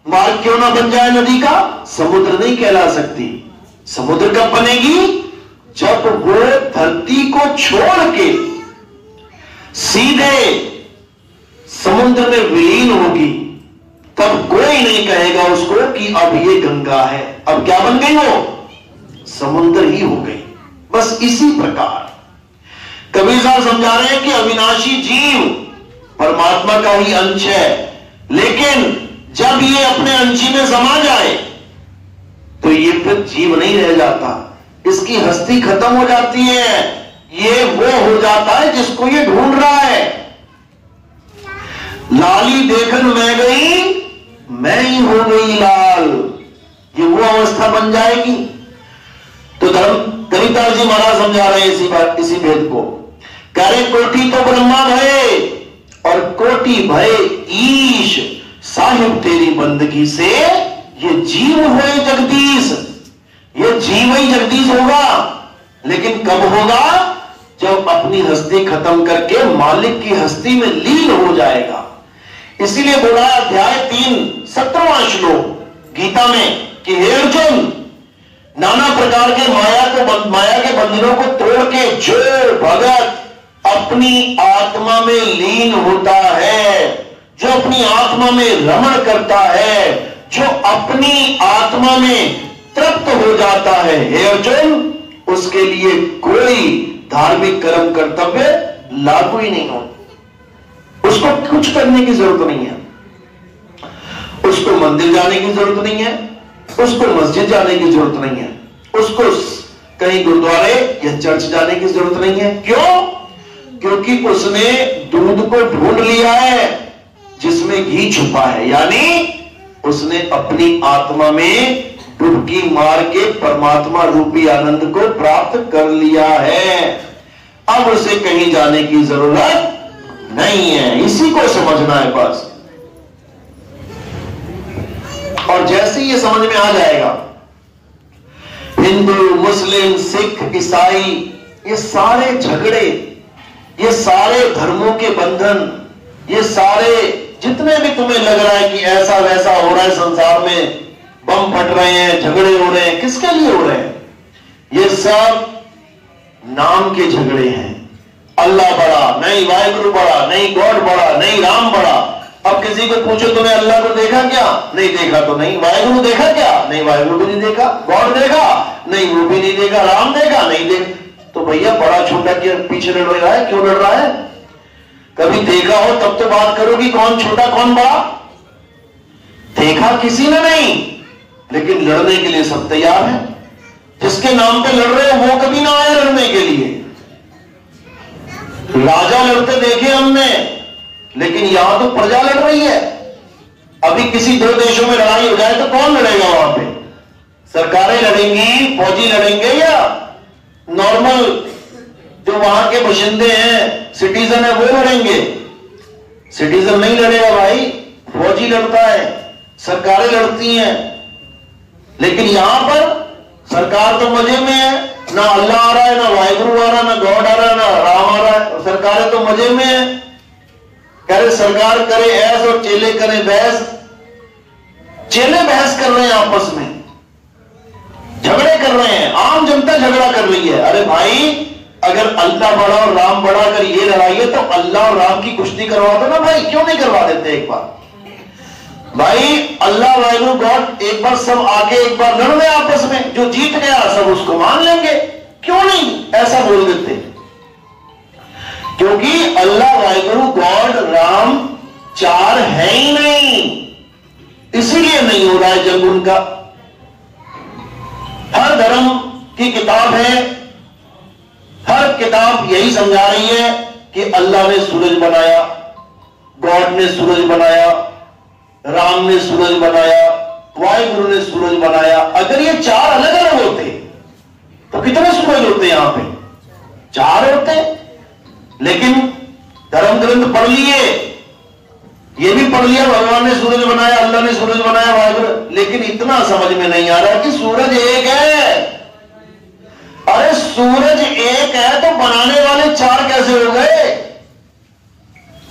मार्ग क्यों ना बन जाए नदी का, समुद्र नहीं कहला सकती। समुद्र कब बनेगी? जब वो धरती को छोड़ के सीधे समुद्र में विलीन होगी, तब कोई नहीं कहेगा उसको कि अब ये गंगा है। अब क्या बन गई वो? समुद्र ही हो गई। बस इसी प्रकार कबीर साहब समझा रहे हैं कि अविनाशी जीव परमात्मा का ही अंश है, लेकिन जब ये अपने अंशी में समा जाए तो ये फिर जीव नहीं रह जाता, इसकी हस्ती खत्म हो जाती है। ये वो हो जाता है जिसको ये ढूंढ रहा है। लाली देखन मैं गई, मैं ही हो गई लाल, ये वो अवस्था बन जाएगी। तो कविताल जी महाराज समझा रहे हैं इसी भेद को। कह रहे कोटि तो ब्रह्मा भये और कोटि भये ईश, साहिब तेरी बंदगी से ये जीव हुए जगदीश। ये जीव ही जगदीश होगा, लेकिन कब होगा? जब अपनी हस्ती खत्म करके मालिक की हस्ती में लीन हो जाएगा। इसीलिए बोला अध्याय 3 17वां श्लोक गीता में कि हे अर्जुन, नाना प्रकार के माया के बंधनों को तोड़ के जो भगत अपनी आत्मा में लीन होता है, जो अपनी आत्मा में रमण करता है, जो अपनी आत्मा में तृप्त हो जाता है, हे अर्जुन, उसके लिए कोई धार्मिक कर्म कर्तव्य लागू ही नहीं होता। उसको कुछ करने की जरूरत नहीं है, उसको मंदिर जाने की जरूरत नहीं है, उसको मस्जिद जाने की जरूरत नहीं है, उसको कहीं गुरुद्वारे या चर्च जाने की जरूरत नहीं है। क्यों? क्योंकि उसने दूध को ढूंढ लिया है जिसमें घी छुपा है। यानी उसने अपनी आत्मा में डुबकी मार के परमात्मा रूपी आनंद को प्राप्त कर लिया है। अब उसे कहीं जाने की जरूरत नहीं है। इसी को समझना है बस। और जैसे ये समझ में आ जाएगा, हिंदू, मुस्लिम, सिख, ईसाई, ये सारे झगड़े, ये सारे धर्मों के बंधन, ये सारे जितने भी तुम्हें लग रहा है कि ऐसा वैसा हो रहा है संसार में, बम फट रहे हैं, झगड़े हो रहे हैं, किसके लिए हो रहे हैं? ये सब नाम के झगड़े हैं। अल्लाह बड़ा नहीं, वाहिगुरु बड़ा नहीं, गॉड बड़ा नहीं, राम बड़ा। अब किसी को पूछो तुमने अल्लाह को देखा क्या? नहीं देखा तो नहीं। वाहिगुरु देखा क्या? नहीं, वाहिगुरु भी नहीं देखा। गॉड देखा? नहीं, वो भी नहीं देखा। राम देखा? नहीं देख। तो भैया बड़ा छोटा के पीछे लड़ रहा है, क्यों लड़ रहा है? कभी देखा हो तब तो बात करो कि कौन छोटा कौन बड़ा। देखा किसी ने नहीं, लेकिन लड़ने के लिए सब तैयार है। जिसके नाम पे लड़ रहे हैं वो कभी ना आए लड़ने के लिए। राजा लड़ते देखे हमने, लेकिन यहां तो प्रजा लड़ रही है। अभी किसी दो देशों में लड़ाई हो जाए तो कौन लड़ेगा वहां पे? सरकारें लड़ेंगी, फौजी लड़ेंगे, या नॉर्मल जो वहां के बाशिंदे हैं, सिटीजन है, वो लड़ेंगे? सिटीजन नहीं लड़ेगा भाई, फौजी लड़ता है, सरकारें लड़ती हैं। लेकिन यहां पर सरकार तो मजे में है, ना अल्लाह आ रहा है, ना वाहिगुरु आ रहा है, ना गॉड आ रहा है, ना राम आ रहा है। सरकारें तो मजे में है। कह रहे सरकार करे ऐस और चेले करें बहस। चेले बहस कर रहे हैं, आपस में झगड़े कर रहे हैं, आम जनता झगड़ा कर रही है। अरे भाई, अगर अल्लाह बड़ा और राम बड़ा अगर ये लड़ाई है तो अल्लाह और राम की कुश्ती करवा दो ना भाई, क्यों नहीं करवा देते एक बार? भाई अल्लाह वाहिगुरु गॉड एक बार सब आके एक बार लड़ रहे आपस में, जो जीत गया सब उसको मान लेंगे, क्यों नहीं ऐसा बोल देते? क्योंकि अल्लाह वाहिगुरु गॉड राम चार है ही नहीं, इसीलिए नहीं हो रहा है जंग उनका। हर धर्म की किताब है, हर किताब यही समझा रही है कि अल्लाह ने सूरज बनाया, गॉड ने सूरज बनाया, राम ने सूरज बनाया, वाहिगुरु ने सूरज बनाया। अगर ये चार अलग अलग होते तो कितने सूरज होते यहां पे? चार होते। लेकिन धर्म ग्रंथ पढ़ लिए, ये भी पढ़ लिया भगवान ने सूरज बनाया, अल्लाह ने सूरज बनाया, वाहिगुरु, लेकिन इतना समझ में नहीं आ रहा कि सूरज एक है। अरे सूरज एक है तो बनाने वाले चार कैसे हो गए?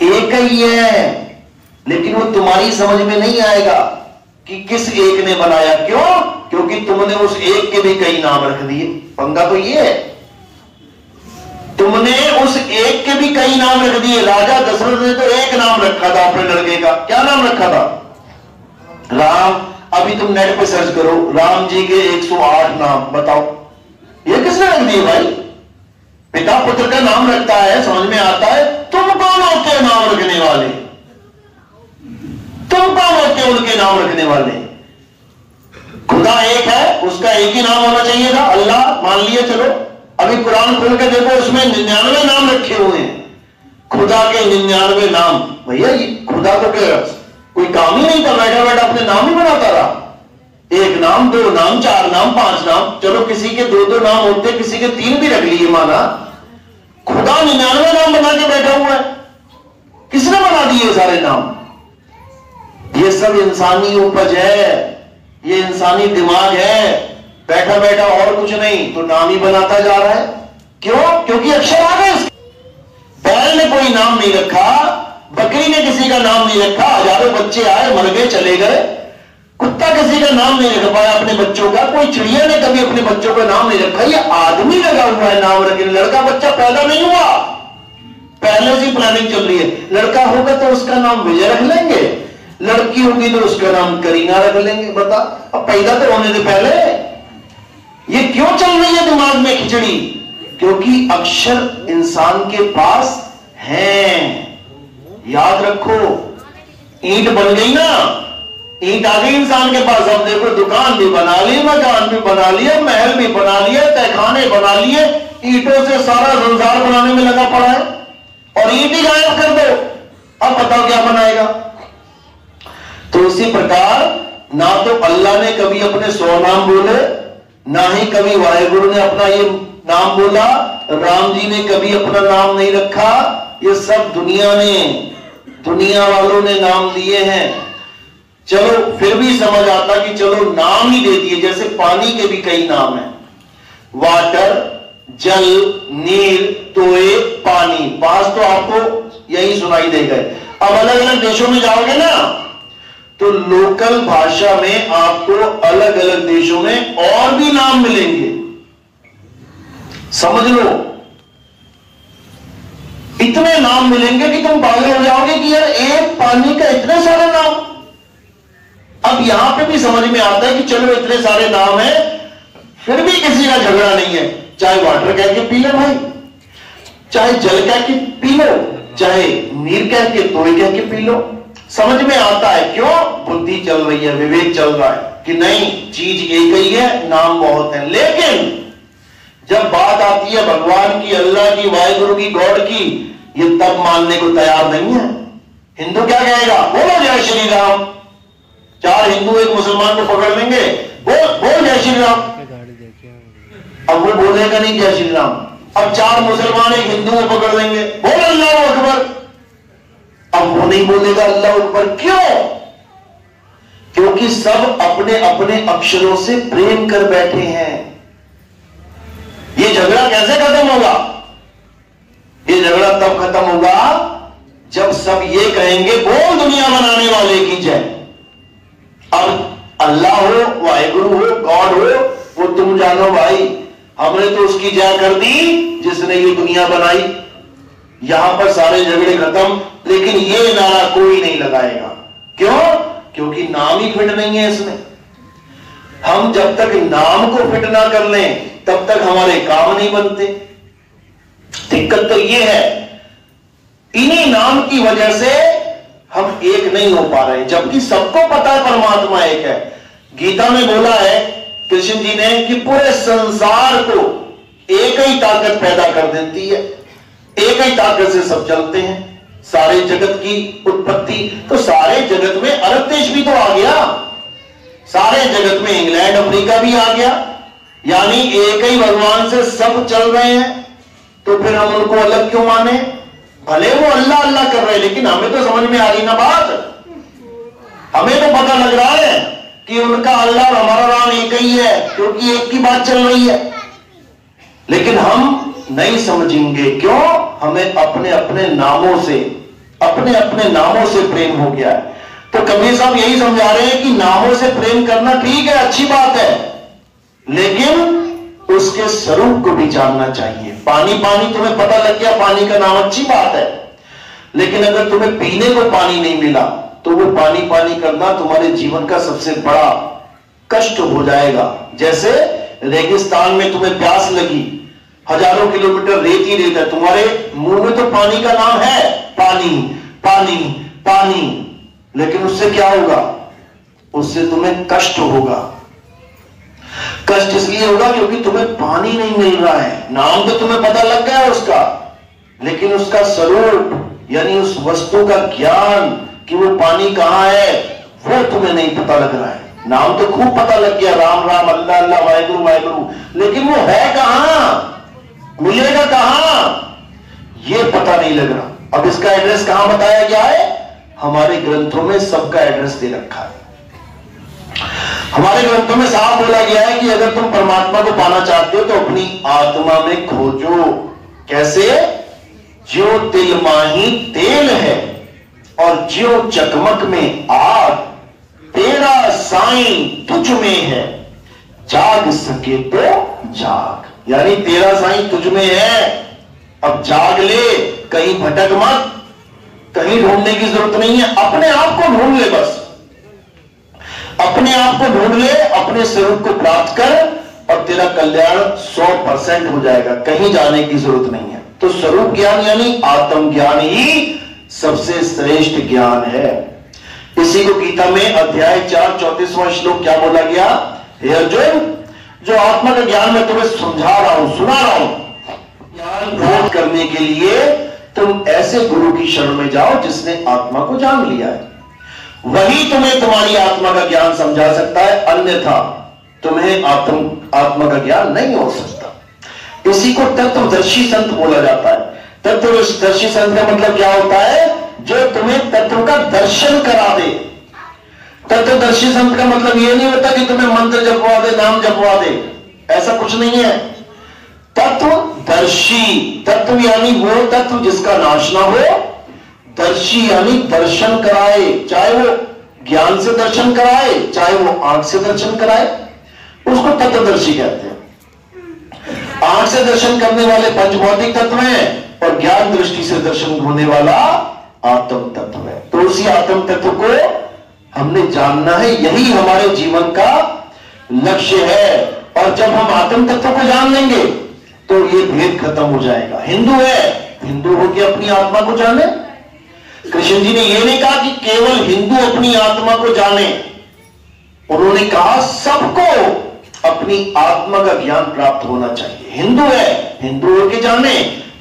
एक ही है, लेकिन वो तुम्हारी समझ में नहीं आएगा कि किस एक ने बनाया। क्यों? क्योंकि तुमने उस एक के भी कई नाम रख दिए। पंगा तो ये है, तुमने उस एक के भी कई नाम रख दिए। राजा दशरथ ने तो एक नाम रखा था अपने लड़के का, क्या नाम रखा था? राम। अभी तुम नेट पे सर्च करो राम जी के 108 नाम, बताओ ये किसने रख दिए भाई? पिता पुत्र का नाम रखता है, समझ में आता है। तुम कौन होते हो नाम रखने वाले? तुम कौन होते हो उनके नाम रखने वाले? खुदा एक है, उसका एक ही नाम होना चाहिए था, अल्लाह मान लिया। चलो अभी कुरान खोल के देखो, उसमें 99 नाम रखे हुए हैं, खुदा के 99 नाम। भैया खुदा को क्या कोई काम ही नहीं था, बैठा बैठा अपने नाम ही बनाता रहा। एक नाम, दो नाम, चार नाम, पांच नाम, चलो किसी के दो दो नाम होते, किसी के 3 भी रख लिए माना। खुदा 99 नाम बना के बैठा हुआ है, किसने बना दिए सारे नाम? ये सब इंसानी उपज है, ये इंसानी दिमाग है, बैठा बैठा और कुछ नहीं, तो नाम ही बनाता जा रहा है। क्यों? क्योंकि अक्षर आ गए। बैल ने कोई नाम नहीं रखा, बकरी ने किसी का नाम नहीं रखा, हजारों बच्चे आए मर गए चले गए। कुत्ता किसी का नाम नहीं रख पाया अपने बच्चों का, कोई चिड़िया ने कभी अपने बच्चों का नाम नहीं रखा। ये आदमी लगा हुआ है नाम रखने। लड़का बच्चा पैदा नहीं हुआ, पहले से प्लानिंग चल रही है। लड़का होगा तो उसका नाम विजय रख लेंगे, लड़की होगी तो उसका नाम करीना रख लेंगे। बता, अब पैदा तो होने से पहले। ये क्यों चल रही है दिमाग में खिचड़ी? क्योंकि अक्षर इंसान के पास हैं। याद रखो, ईंट बन गई ना, ईंट आ गई इंसान के पास। अब देखो दुकान भी बना ली, मकान भी बना लिया, महल भी बना लिया, तहखाने बना लिए, ईंटों से सारा संसार बनाने में लगा पड़ा है। और ईंट ही गायब कर दो, अब बताओ क्या बनाएगा? तो इसी प्रकार ना तो अल्लाह ने कभी अपने 100 नाम बोले, ना ही कभी वाहिगुरु ने अपना ये नाम बोला, राम जी ने कभी अपना नाम नहीं रखा। ये सब दुनिया ने, दुनिया वालों ने नाम दिए हैं। चलो फिर भी समझ आता कि चलो नाम ही दे दिए। जैसे पानी के भी कई नाम हैं, वाटर, जल, नीर, तोए, पानी। पास तो आपको यही सुनाई देगा। अब अलग अलग देशों में जाओगे ना तो लोकल भाषा में आपको अलग अलग देशों में और भी नाम मिलेंगे। समझ लो, इतने नाम मिलेंगे कि तुम पागल हो जाओगे कि यार एक पानी का इतने सारे नाम। अब यहां पे भी समझ में आता है कि चलो इतने सारे नाम हैं, फिर भी किसी का झगड़ा नहीं है। चाहे वाटर कह के पी लो भाई, चाहे जल कह के पी लो, चाहे नीर कह के, तोय कह के पी लो। समझ में आता है। क्यों? बुद्धि चल रही है, विवेक चल रहा है कि नहीं, चीज एक ही है, नाम बहुत है। लेकिन जब बात आती है भगवान की, अल्लाह की, वाहिगुरु की, गॉड की, ये तब मानने को तैयार नहीं है। हिंदू क्या कहेगा? बोलो जय श्री राम। 4 हिंदू एक मुसलमान को पकड़ लेंगे, बोल जय श्री राम। अब वो बोलेगा नहीं जय श्री राम। अब 4 मुसलमान एक हिंदू को पकड़ लेंगे, बोल अल्लाह अकबर। अब वो नहीं बोलेगा अल्लाह अकबर। क्यों? क्योंकि सब अपने अपने अक्षरों से प्रेम कर बैठे हैं। ये झगड़ा कैसे खत्म होगा? ये झगड़ा तब खत्म होगा जब सब ये कहेंगे बोल दुनिया बनाने वाले की जय। अब अल्लाह हो, वाहिगुरु हो, गॉड हो, वो तुम जानो भाई। हमने तो उसकी जय कर दी जिसने ये दुनिया बनाई। यहां पर सारे झगड़े खत्म, लेकिन ये नारा कोई नहीं लगाएगा। क्यों? क्योंकि नाम ही फिट नहीं है इसमें। हम जब तक नाम को फिट ना कर लें तब तक हमारे काम नहीं बनते। दिक्कत तो ये है, इन्हीं नाम की वजह से हम एक नहीं हो पा रहे, जबकि सबको पता है परमात्मा एक है। गीता में बोला है कृष्ण जी ने कि पूरे संसार को एक ही ताकत पैदा कर देती है, एक ही ताकत से सब चलते हैं। सारे जगत की उत्पत्ति, तो सारे जगत में अरब देश भी तो आ गया, सारे जगत में इंग्लैंड अफ्रीका भी आ गया, यानी एक ही भगवान से सब चल रहे हैं। तो फिर हम उनको अलग क्यों माने? भले वो अल्लाह अल्लाह कर रहे हैं, लेकिन हमें तो समझ में आ रही ना बात। हमें तो पता लग रहा है कि उनका अल्लाह और हमारा राम एक ही है, क्योंकि एक की बात चल रही है। लेकिन हम नहीं समझेंगे, क्यों? हमें अपने अपने नामों से प्रेम हो गया है। तो कबीर साहब यही समझा रहे हैं कि नामों से प्रेम करना ठीक है, अच्छी बात है, लेकिन उसके स्वरूप को भी जानना चाहिए। पानी पानी तुम्हें पता लग गया, पानी का नाम, अच्छी बात है, लेकिन अगर तुम्हें पीने को पानी नहीं मिला तो वो पानी पानी करना तुम्हारे जीवन का सबसे बड़ा कष्ट हो जाएगा। जैसे रेगिस्तान में तुम्हें प्यास लगी, हजारों किलोमीटर रेत ही रेत है, तुम्हारे मुंह में तो पानी का नाम है, पानी पानी पानी, लेकिन उससे क्या होगा? उससे तुम्हें कष्ट होगा। कष्ट इसलिए होगा क्योंकि तुम्हें पानी नहीं मिल रहा है। नाम तो तुम्हें पता लग गया उसका, लेकिन उसका स्वरूप यानी उस वस्तु का ज्ञान कि वो पानी कहां है वो तुम्हें नहीं पता लग रहा है। नाम तो खूब पता लग गया, राम राम, अल्लाह अल्लाह, वाहेगुरु वाहेगुरु, लेकिन वो है कहां, मिलेगा कहां, ये पता नहीं लग रहा। अब इसका एड्रेस कहां बताया गया है? हमारे ग्रंथों में सबका एड्रेस दे रखा है। हमारे ग्रंथों में साफ बोला गया है कि अगर तुम परमात्मा को पाना चाहते हो तो अपनी आत्मा में खोजो। कैसे? ज्यो तिल माही तेल है और ज्यो चकमक में आग, तेरा साईं तुझ में है, जाग सके तो जाग। यानी तेरा साईं तुझ में है, अब जाग ले, कहीं भटक मत, कहीं ढूंढने की जरूरत नहीं है, अपने आप को ढूंढ ले, बस अपने आप को ढूंढ ले, अपने स्वरूप को प्राप्त कर और तेरा कल्याण 100% हो जाएगा, कहीं जाने की जरूरत नहीं है। तो स्वरूप ज्ञान यानी आत्म ज्ञान ही सबसे श्रेष्ठ ज्ञान है। इसी को गीता में अध्याय 4 34वां श्लोक क्या बोला गया? हे अर्जुन, जो आत्मा का ज्ञान मैं तुम्हें समझा रहा हूं, सुना रहा हूं, ज्ञान प्राप्त करने के लिए तुम ऐसे गुरु की शरण में जाओ जिसने आत्मा को जान लिया है, वही तुम्हें तुम्हारी आत्मा का ज्ञान समझा सकता है, अन्यथा तुम्हें आत्मा का ज्ञान नहीं हो सकता। इसी को तत्वदर्शी संत बोला जाता है। तत्वदर्शी संत का मतलब क्या होता है? जो तुम्हें तत्व का दर्शन करा दे। तत्वदर्शी संत का मतलब यह नहीं होता कि तुम्हें मंत्र जपवा दे, नाम जपवा दे, ऐसा कुछ नहीं है। तत्वदर्शी, तत्व यानी वो तत्व जिसका नाश ना हो, दर्शी यानी दर्शन कराए, चाहे वो ज्ञान से दर्शन कराए, चाहे वो आंख से दर्शन कराए, उसको तत्वदर्शी कहते हैं। आंख से दर्शन करने वाले पंचभौतिक तत्व हैं और ज्ञान दृष्टि से दर्शन होने वाला आत्म तत्व है। तो उसी आत्म तत्व को हमने जानना है, यही हमारे जीवन का लक्ष्य है। और जब हम आत्म तत्व को जान लेंगे तो ये भेद खत्म हो जाएगा। हिंदू है, हिंदू होकर अपनी आत्मा को जाने। कृष्ण जी ने यह नहीं कहा कि केवल हिंदू अपनी आत्मा को जाने, उन्होंने कहा सबको अपनी आत्मा का ज्ञान प्राप्त होना चाहिए। हिंदू है, हिंदू होके जाने,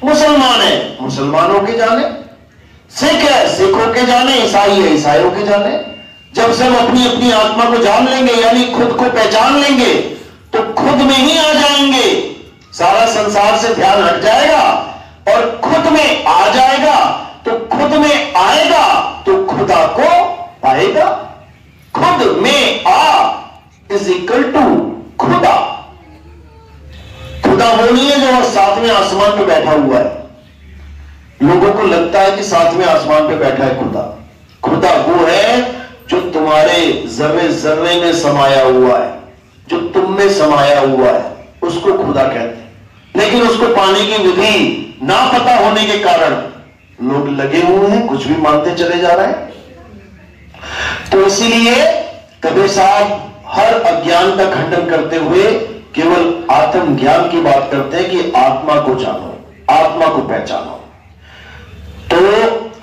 मुसलमान है, मुसलमान होके जाने, सिख है, सिख होके जाने, ईसाई है, ईसाई होके जाने। जब से हम अपनी अपनी आत्मा को जान लेंगे यानी खुद को पहचान लेंगे तो खुद में ही आ जाएंगे, सारा संसार से ध्यान हट जाएगा और खुद में आ जाएगा। तो खुद में आएगा तो खुदा को पाएगा। खुद में आ इज इक्वल टू खुदा। खुदा वो नहीं है जो सातवें आसमान पे बैठा हुआ है। लोगों को लगता है कि सातवें आसमान पे बैठा है खुदा। खुदा वो है जो तुम्हारे जर्रे जर्रे में समाया हुआ है, जो तुम में समाया हुआ है, उसको खुदा कहते हैं। लेकिन उसको पाने की विधि ना पता होने के कारण लोग लगे हुए हैं, कुछ भी मानते चले जा रहे हैं। तो इसीलिए कबीर साहब हर अज्ञान का खंडन करते हुए केवल आत्म ज्ञान की बात करते हैं कि आत्मा को जानो, आत्मा को पहचानो। तो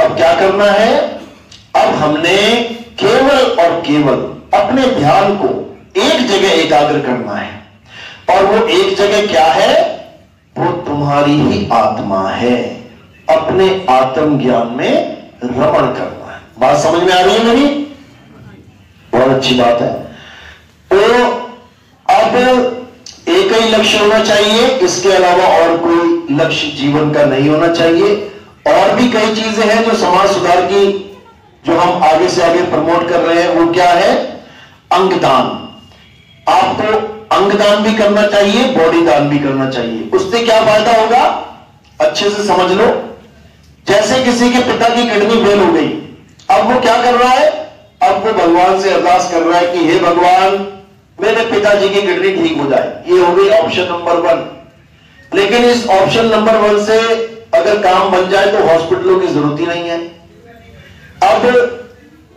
अब क्या करना है? अब हमने केवल और केवल अपने ध्यान को एक जगह एकाग्र करना है, और वो एक जगह क्या है? वो तुम्हारी ही आत्मा है। अपने आत्म ज्ञान में रमण करना है। बात समझ में आ रही है मेरी? बहुत अच्छी बात है। तो अब एक ही लक्ष्य होना चाहिए, इसके अलावा और कोई लक्ष्य जीवन का नहीं होना चाहिए। और भी कई चीजें हैं जो समाज सुधार की, जो हम आगे से आगे प्रमोट कर रहे हैं। वो क्या है? अंगदान। आपको अंगदान भी करना चाहिए, बॉडी दान भी करना चाहिए। उससे क्या फायदा होगा? अच्छे से समझ लो। जैसे किसी के पिता की किडनी फेल हो गई, अब वो क्या कर रहा है? अब वो भगवान से अरदास कर रहा है कि हे भगवान, मेरे पिताजी की किडनी ठीक हो जाए। ये हो गई ऑप्शन नंबर 1। लेकिन इस ऑप्शन नंबर 1 से अगर काम बन जाए तो हॉस्पिटलों की जरूरत ही नहीं है। अब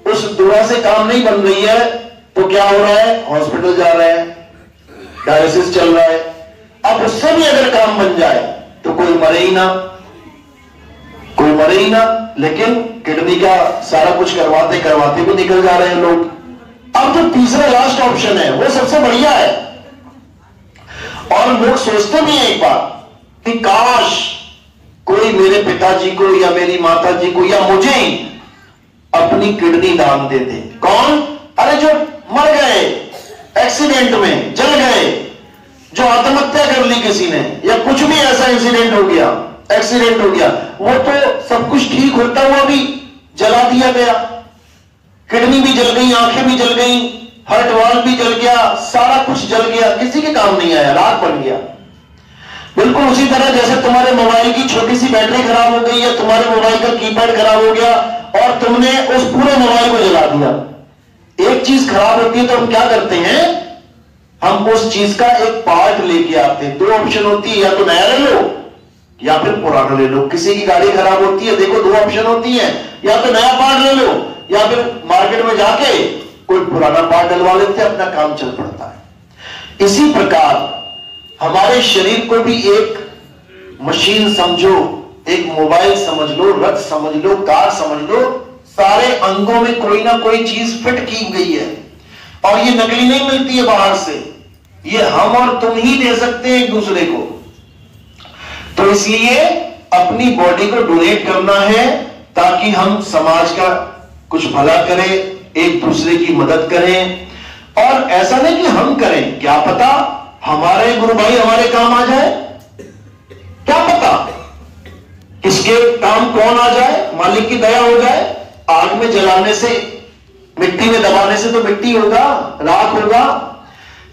उस दुआ से काम नहीं बन रही है तो क्या हो रहा है? हॉस्पिटल जा रहे हैं, डायलिसिस चल रहा है। अब उससे भी अगर काम बन जाए तो कोई मरे ही ना, कोई मरे ही ना। लेकिन किडनी का सारा कुछ करवाते करवाते भी निकल जा रहे हैं लोग। अब जो तीसरा लास्ट ऑप्शन है वो सबसे बढ़िया है, और लोग सोचते भी हैं एक बार कि काश कोई मेरे पिताजी को या मेरी माता जी को या मुझे ही अपनी किडनी दान दे दे। कौन? अरे जो मर गए एक्सीडेंट में, जल गए, जो आत्महत्या कर ली किसी ने, या कुछ भी ऐसा इंसिडेंट हो गया, एक्सीडेंट हो गया, वो तो सब कुछ ठीक होता हुआ भी जला दिया गया। किडनी भी जल गई, आंखें भी जल गई, हार्ट वाल्व भी जल गया, सारा कुछ जल गया, किसी के काम नहीं आया, राख बन गया। बिल्कुल उसी तरह जैसे तुम्हारे मोबाइल की छोटी सी बैटरी खराब हो गई, या तुम्हारे मोबाइल का कीपैड खराब हो गया और तुमने उस पूरे मोबाइल को जला दिया। एक चीज खराब होती है तो हम क्या करते हैं? हम उस चीज का एक पार्ट लेके आते हैं। 2 ऑप्शन होती है, या तो नया ले लो या फिर पुराना ले लो। किसी की गाड़ी खराब होती है, देखो 2 ऑप्शन होती है, या तो नया पार्ट ले लो या फिर मार्केट में जाके कोई पुराना पार्ट डलवा लेते हैं, अपना काम चल पड़ता है। इसी प्रकार हमारे शरीर को भी एक मशीन समझो, एक मोबाइल समझ लो, रथ समझ लो, कार समझ लो। सारे अंगों में कोई ना कोई चीज फिट की गई है, और ये नकली नहीं मिलती है बाहर से, ये हम और तुम ही दे सकते हैं एक दूसरे को। तो इसलिए अपनी बॉडी को डोनेट करना है ताकि हम समाज का कुछ भला करें, एक दूसरे की मदद करें। और ऐसा नहीं कि हम करें, क्या पता हमारे गुरु भाई हमारे काम आ जाए, क्या पता किसके काम कौन आ जाए, मालिक की दया हो जाए। आग में जलाने से, मिट्टी में दबाने से तो मिट्टी होगा, राख होगा,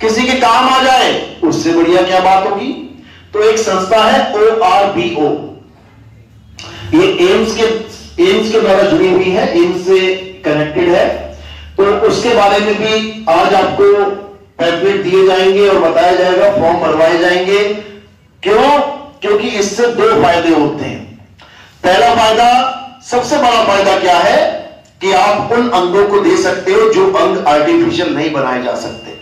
किसी के काम आ जाए उससे बढ़िया क्या बात होगी। तो एक संस्था है ORBO, ये एम्स के द्वारा जुड़ी हुई है, एम्स से कनेक्टेड है। तो उसके बारे में भी आज आपको पैम्फलेट दिए जाएंगे और बताया जाएगा, फॉर्म भरवाए जाएंगे। क्यों? क्योंकि इससे 2 फायदे होते हैं। पहला फायदा, सबसे बड़ा फायदा क्या है कि आप उन अंगों को दे सकते हो जो अंग आर्टिफिशियल नहीं बनाए जा सकते।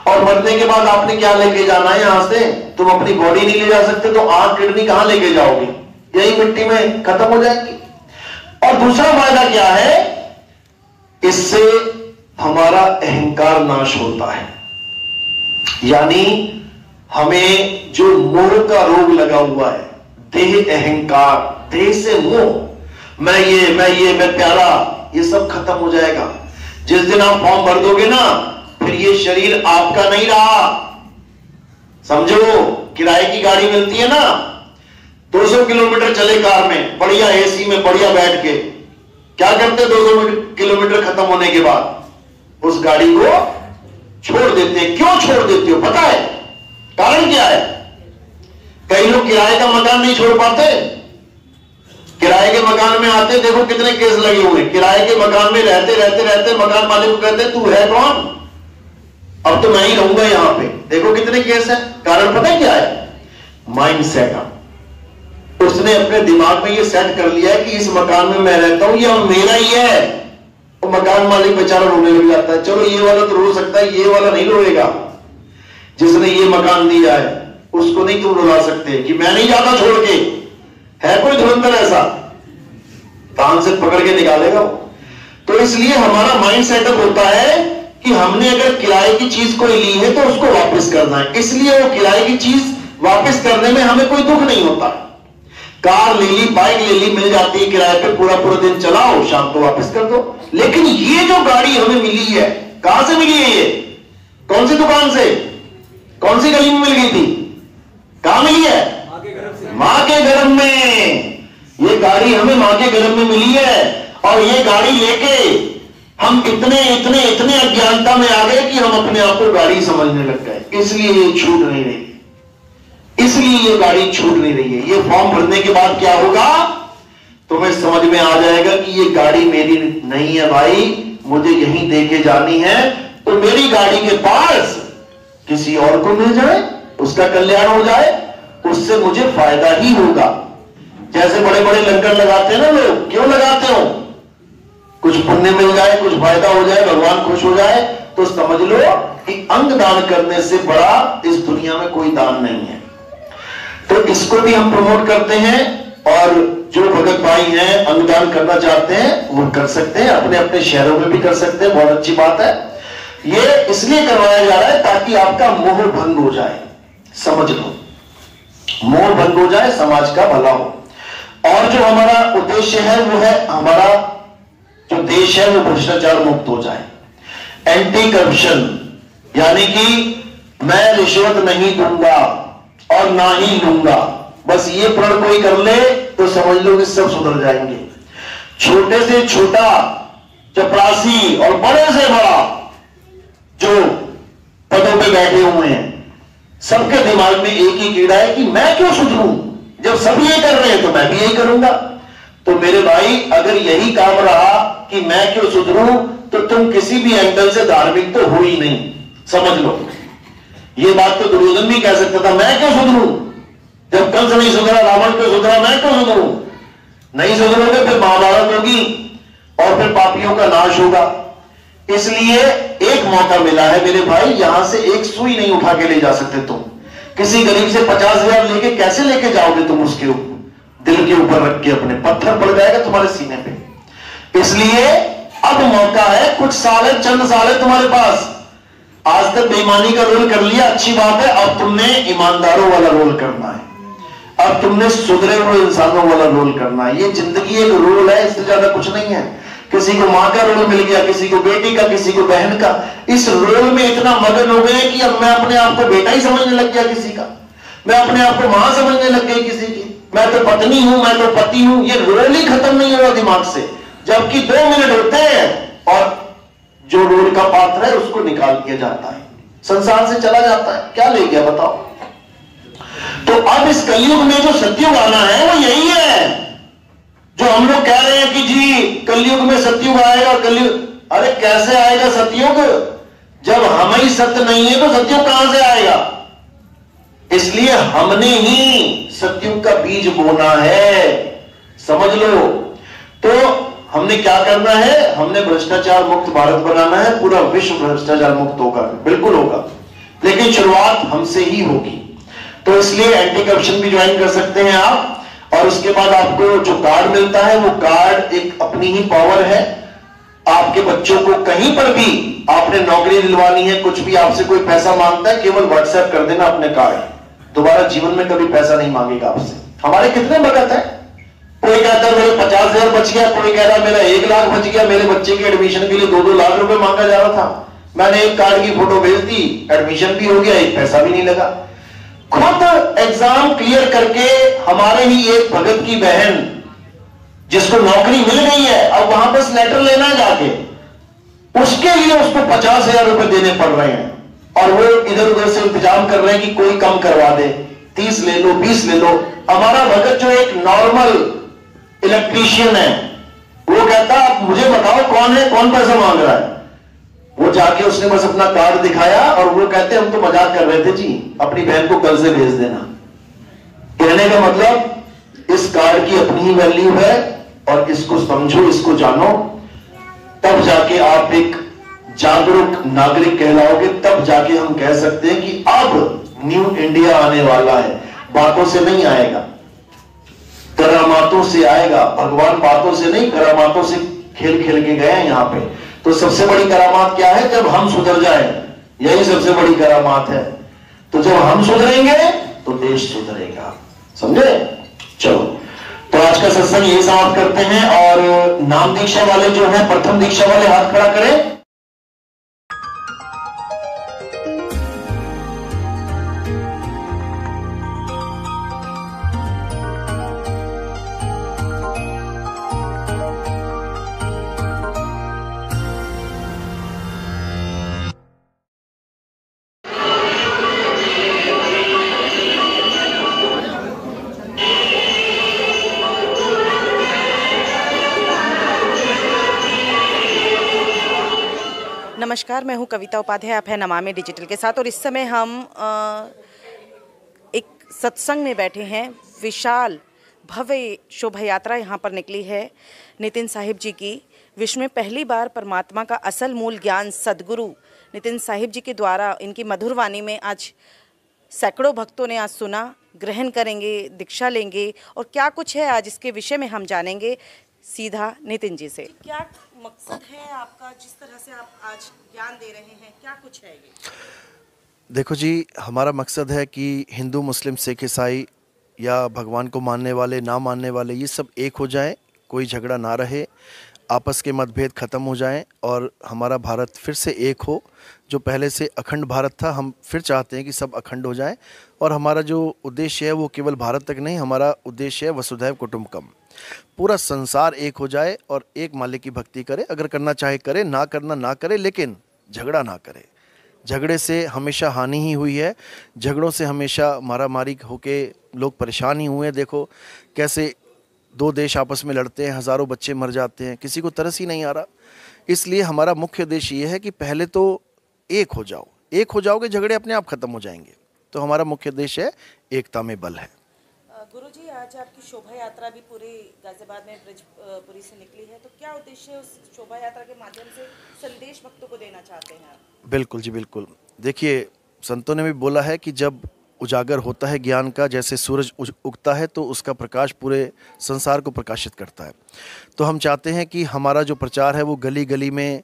और मरने के बाद आपने क्या लेके जाना है यहां से? तुम अपनी बॉडी नहीं ले जा सकते तो आंख किडनी कहां लेके जाओगे? यही मिट्टी में खत्म हो जाएगी। और दूसरा फायदा क्या है? इससे हमारा अहंकार नाश होता है। यानी हमें जो मोह का रोग लगा हुआ है, देह अहंकार, देह से मोह, मैं प्यारा, ये सब खत्म हो जाएगा। जिस दिन आप फॉर्म भर दोगे ना, फिर ये शरीर आपका नहीं रहा। समझो, किराए की गाड़ी मिलती है ना, 200 किलोमीटर चले कार में, बढ़िया एसी में, बढ़िया बैठ के, क्या करते 200 किलोमीटर खत्म होने के बाद? उस गाड़ी को छोड़ देते हैं। क्यों छोड़ देते हो पता है? कारण क्या है? कई लोग किराए का मकान नहीं छोड़ पाते। किराए के मकान में आते, देखो कितने केस लगे हुए। किराए के मकान में रहते रहते रहते मकान मालिक को कहते तू है कौन? अब अब तो मैं ही रहूंगा यहां पे। देखो कितने केस है, कारण पता है क्या है? Mind setup. उसने अपने दिमाग में ये सेट कर लिया है कि इस मकान में मैं रहता हूं, ये मेरा ही है। तो मकान मालिक बेचारा रोने लग जाता है, चलो ये वाला तो रो सकता है, ये वाला नहीं रोएगा। जिसने ये मकान दिया है उसको नहीं तुम रुला सकते कि मैं नहीं जाता छोड़ के। है कोई धुरंधर ऐसा? कान से पकड़ के निकालेगा वो। तो इसलिए हमारा माइंड सेटअप होता है कि हमने अगर किराए की चीज कोई ली है तो उसको वापस करना है, इसलिए वो किराए की चीज वापस करने में हमें कोई दुख नहीं होता। कार ले ली, बाइक ले ली, मिल जाती है किराए पे, पूरा पूरा दिन चलाओ, शाम को वापस कर दो। लेकिन ये जो गाड़ी हमें मिली है, कहां से मिली है? ये कौन सी दुकान से, कौन सी गली में मिल गई थी? कहां मिली है? मां के गर्भ में। ये गाड़ी हमें मां के गर्भ में मिली है और ये गाड़ी लेके हम इतने इतने इतने अज्ञानता में आ गए कि हम अपने आप को गाड़ी समझने लग गए। इसलिए ये छूट नहीं रही, इसलिए ये गाड़ी छूट नहीं रही है। ये फॉर्म भरने के बाद क्या होगा, तुम्हें समझ में आ जाएगा कि ये गाड़ी मेरी नहीं है भाई, मुझे यहीं दे के जानी है। तो मेरी गाड़ी के पास किसी और को मिल जाए, उसका कल्याण हो जाए, उससे मुझे फायदा ही होगा। जैसे बड़े बड़े लंगर लगाते हैं ना लोग, क्यों लगाते हो? कुछ पुण्य मिल जाए, कुछ फायदा हो जाए, भगवान खुश हो जाए। तो समझ लो कि अंग दान करने से बड़ा इस दुनिया में कोई दान नहीं है। तो इसको भी हम प्रमोट करते हैं और जो भगत भाई हैं अंगदान करना चाहते हैं वो कर सकते हैं, अपने अपने शहरों में भी कर सकते हैं, बहुत अच्छी बात है। ये इसलिए करवाया जा रहा है ताकि आपका मोह भंग हो जाए, समझ लो, मोह भंग हो जाए, समाज का भला हो। और जो हमारा उद्देश्य है वो है हमारा जो देश है वो भ्रष्टाचार मुक्त हो जाए, एंटी करप्शन, यानी कि मैं रिश्वत नहीं दूंगा और ना ही लूंगा, बस ये प्रण कोई कर ले तो समझ लो कि सब सुधर जाएंगे। छोटे से छोटा चपरासी और बड़े से बड़ा जो पदों पे बैठे हुए हैं, सबके दिमाग में एक ही कीड़ा है कि मैं क्यों सुधरूं, जब सब ये कर रहे हैं तो मैं भी यही करूंगा। तो मेरे भाई अगर यही काम रहा कि मैं क्यों सुधरूं, तो तुम किसी भी एंगल से धार्मिक तो हो ही नहीं, समझ लो। ये बात तो दुर्योधन भी कह सकता था, मैं क्यों सुधरूं, जब कंस नहीं सुधरा, रावण क्यों सुधरा, मैं क्यों सुधरूं। नहीं सुधरोगे फिर महाभारत होगी और फिर पापियों का नाश होगा। इसलिए एक मौका मिला है मेरे भाई, यहां से एक सुई नहीं उठा के ले जा सकते तुम। किसी गरीब से 50,000 लेके कैसे लेके जाओगे तुम, उसके दिल के ऊपर रख के अपने, पत्थर पड़ जाएगा तुम्हारे सीने पे। इसलिए अब मौका है, कुछ साल है, चंद साल है तुम्हारे पास। आज तक बेईमानी का रोल कर लिया, अच्छी बात है, अब तुमने ईमानदारों वाला रोल करना है, अब तुमने सुधरे हुए इंसानों वाला रोल करना है। ये जिंदगी एक रोल है, इससे ज्यादा कुछ नहीं है। किसी को मां का रोल मिल गया, किसी को बेटी का, किसी को बहन का। इस रोल में इतना मगन हो गए कि अब मैं अपने आप को बेटा ही समझने लग गया किसी का, मैं अपने आप को मां समझने लग गई किसी की, मैं तो पत्नी हूं, मैं तो पति हूं। ये रोल ही खत्म नहीं हो रहा दिमाग से, जबकि 2 मिनट होते हैं और जो रोल का पात्र है उसको निकाल दिया जाता है, संसार से चला जाता है। क्या ले गया बताओ। तो अब इस कलयुग में जो सतयुग आना है वो यही है जो हम लोग कह रहे हैं कि जी कलयुग में सतयुग आएगा। कलयुग, अरे कैसे आएगा सतयुग, जब हम ही सत्य नहीं है तो सतयुग कहां से आएगा। इसलिए हमने ही सतयुग का बीज बोना है, समझ लो। तो हमने क्या करना है, हमने भ्रष्टाचार मुक्त भारत बनाना है, पूरा विश्व भ्रष्टाचार मुक्त होगा, बिल्कुल होगा, लेकिन शुरुआत हमसे ही होगी। तो इसलिए एंटी करप्शन भी ज्वाइन कर सकते हैं आप। और उसके बाद आपको जो कार्ड मिलता है वो कार्ड एक अपनी ही पावर है। आपके बच्चों को कहीं पर भी आपने नौकरी दिलवानी है, कुछ भी आपसे कोई पैसा मांगता है, केवल व्हाट्सएप कर देना अपने कार्ड, दोबारा जीवन में कभी पैसा नहीं मांगेगा आपसे। हमारे कितने भगत है, कोई कहता है मेरे 50,000 बच गया, कोई कह रहा मेरा 1 लाख बच गया, मेरे बच्चे के एडमिशन के लिए 2-2 लाख रुपए मांगा जा रहा था, मैंने एक कार्ड की फोटो भेज दी, एडमिशन भी हो गया, एक पैसा भी नहीं लगा। खुद एग्जाम क्लियर करके हमारे ही एक भगत की बहन जिसको नौकरी मिल गई है, अब वहां बस लेटर लेना है जाके, उसके लिए उसको 50,000 रुपए देने पड़ रहे हैं। और वो इधर उधर से इंतजाम कर रहे हैं कि कोई कम करवा दे, 30 ले लो, 20 ले लो। हमारा भगत जो एक नॉर्मल इलेक्ट्रीशियन है, वो कहता आप मुझे बताओ कौन है, कौन पैसा मांग रहा है। वो जाके उसने बस अपना कार्ड दिखाया और वो कहते हम तो मजाक कर रहे थे जी, अपनी बहन को कल से भेज देना। कहने का मतलब इस कार्ड की अपनी ही वैल्यू है और इसको समझो, इसको जानो, तब जाके आप एक जागरूक नागरिक कहलाओगे। तब जाके हम कह सकते हैं कि अब न्यू इंडिया आने वाला है। बातों से नहीं आएगा, करामातों से आएगा। भगवान बातों से नहीं, करामातों से खेल खेल के गए हैं यहां पे। तो सबसे बड़ी करामात क्या है? जब हम सुधर जाएं, यही सबसे बड़ी करामात है। तो जब हम सुधरेंगे तो देश सुधरेगा, समझे? चलो, तो आज का सत्संग यही समाप्त करते हैं। और नाम दीक्षा वाले जो हैं, प्रथम दीक्षा वाले हाथ खड़ा करें। नमस्कार, मैं हूं कविता उपाध्याय, आप हैं नमामि डिजिटल के साथ। और इस समय हम एक सत्संग में बैठे हैं। विशाल भव्य शोभा यात्रा यहाँ पर निकली है नितिन साहिब जी की। विश्व में पहली बार परमात्मा का असल मूल ज्ञान सद्गुरु नितिन साहिब जी के द्वारा इनकी मधुर वाणी में आज सैकड़ों भक्तों ने आज सुना, ग्रहण करेंगे, दीक्षा लेंगे। और क्या कुछ है आज इसके विषय में हम जानेंगे सीधा नितिन जी से। क्या मकसद है आपका, जिस तरह से आप आज ज्ञान दे रहे हैं, क्या कुछ है ये? देखो जी, हमारा मकसद है कि हिंदू, मुस्लिम, सिख, ईसाई या भगवान को मानने वाले, ना मानने वाले, ये सब एक हो जाएं, कोई झगड़ा ना रहे, आपस के मतभेद ख़त्म हो जाएं और हमारा भारत फिर से एक हो। जो पहले से अखंड भारत था, हम फिर चाहते हैं कि सब अखंड हो जाएं। और हमारा जो उद्देश्य है वो केवल भारत तक नहीं, हमारा उद्देश्य है वसुधैव कुटुंबकम। पूरा संसार एक हो जाए और एक मालिक की भक्ति करे। अगर करना चाहे करे, ना करना ना करे, लेकिन झगड़ा ना करे। झगड़े से हमेशा हानि ही हुई है, झगड़ों से हमेशा मारामारी होके लोग परेशान ही हुए। देखो कैसे दो देश आपस में लड़ते हैं, हज़ारों बच्चे मर जाते हैं, किसी को तरस ही नहीं आ रहा। इसलिए हमारा मुख्य उद्देश्य ये है कि पहले तो एक हो जाओ। एक हो जाओगे, झगड़े अपने आप खत्म हो जाएंगे। तो हमारा मुख्य उद्देश्य है एकता में बल है। गुरुजी, आज आपकी शोभा यात्रा भी पूरे गाजियाबाद में ब्रिजपुरी से निकली है, तो क्या उद्देश्य है उस शोभा यात्रा के माध्यम से संदेश भक्तों को देना चाहते हैं आप? बिल्कुल जी, बिल्कुल। देखिए, संतों ने भी बोला है कि जब उजागर होता है ज्ञान का, जैसे सूरज उगता है तो उसका प्रकाश पूरे संसार को प्रकाशित करता है। तो हम चाहते हैं कि हमारा जो प्रचार है वो गली गली में,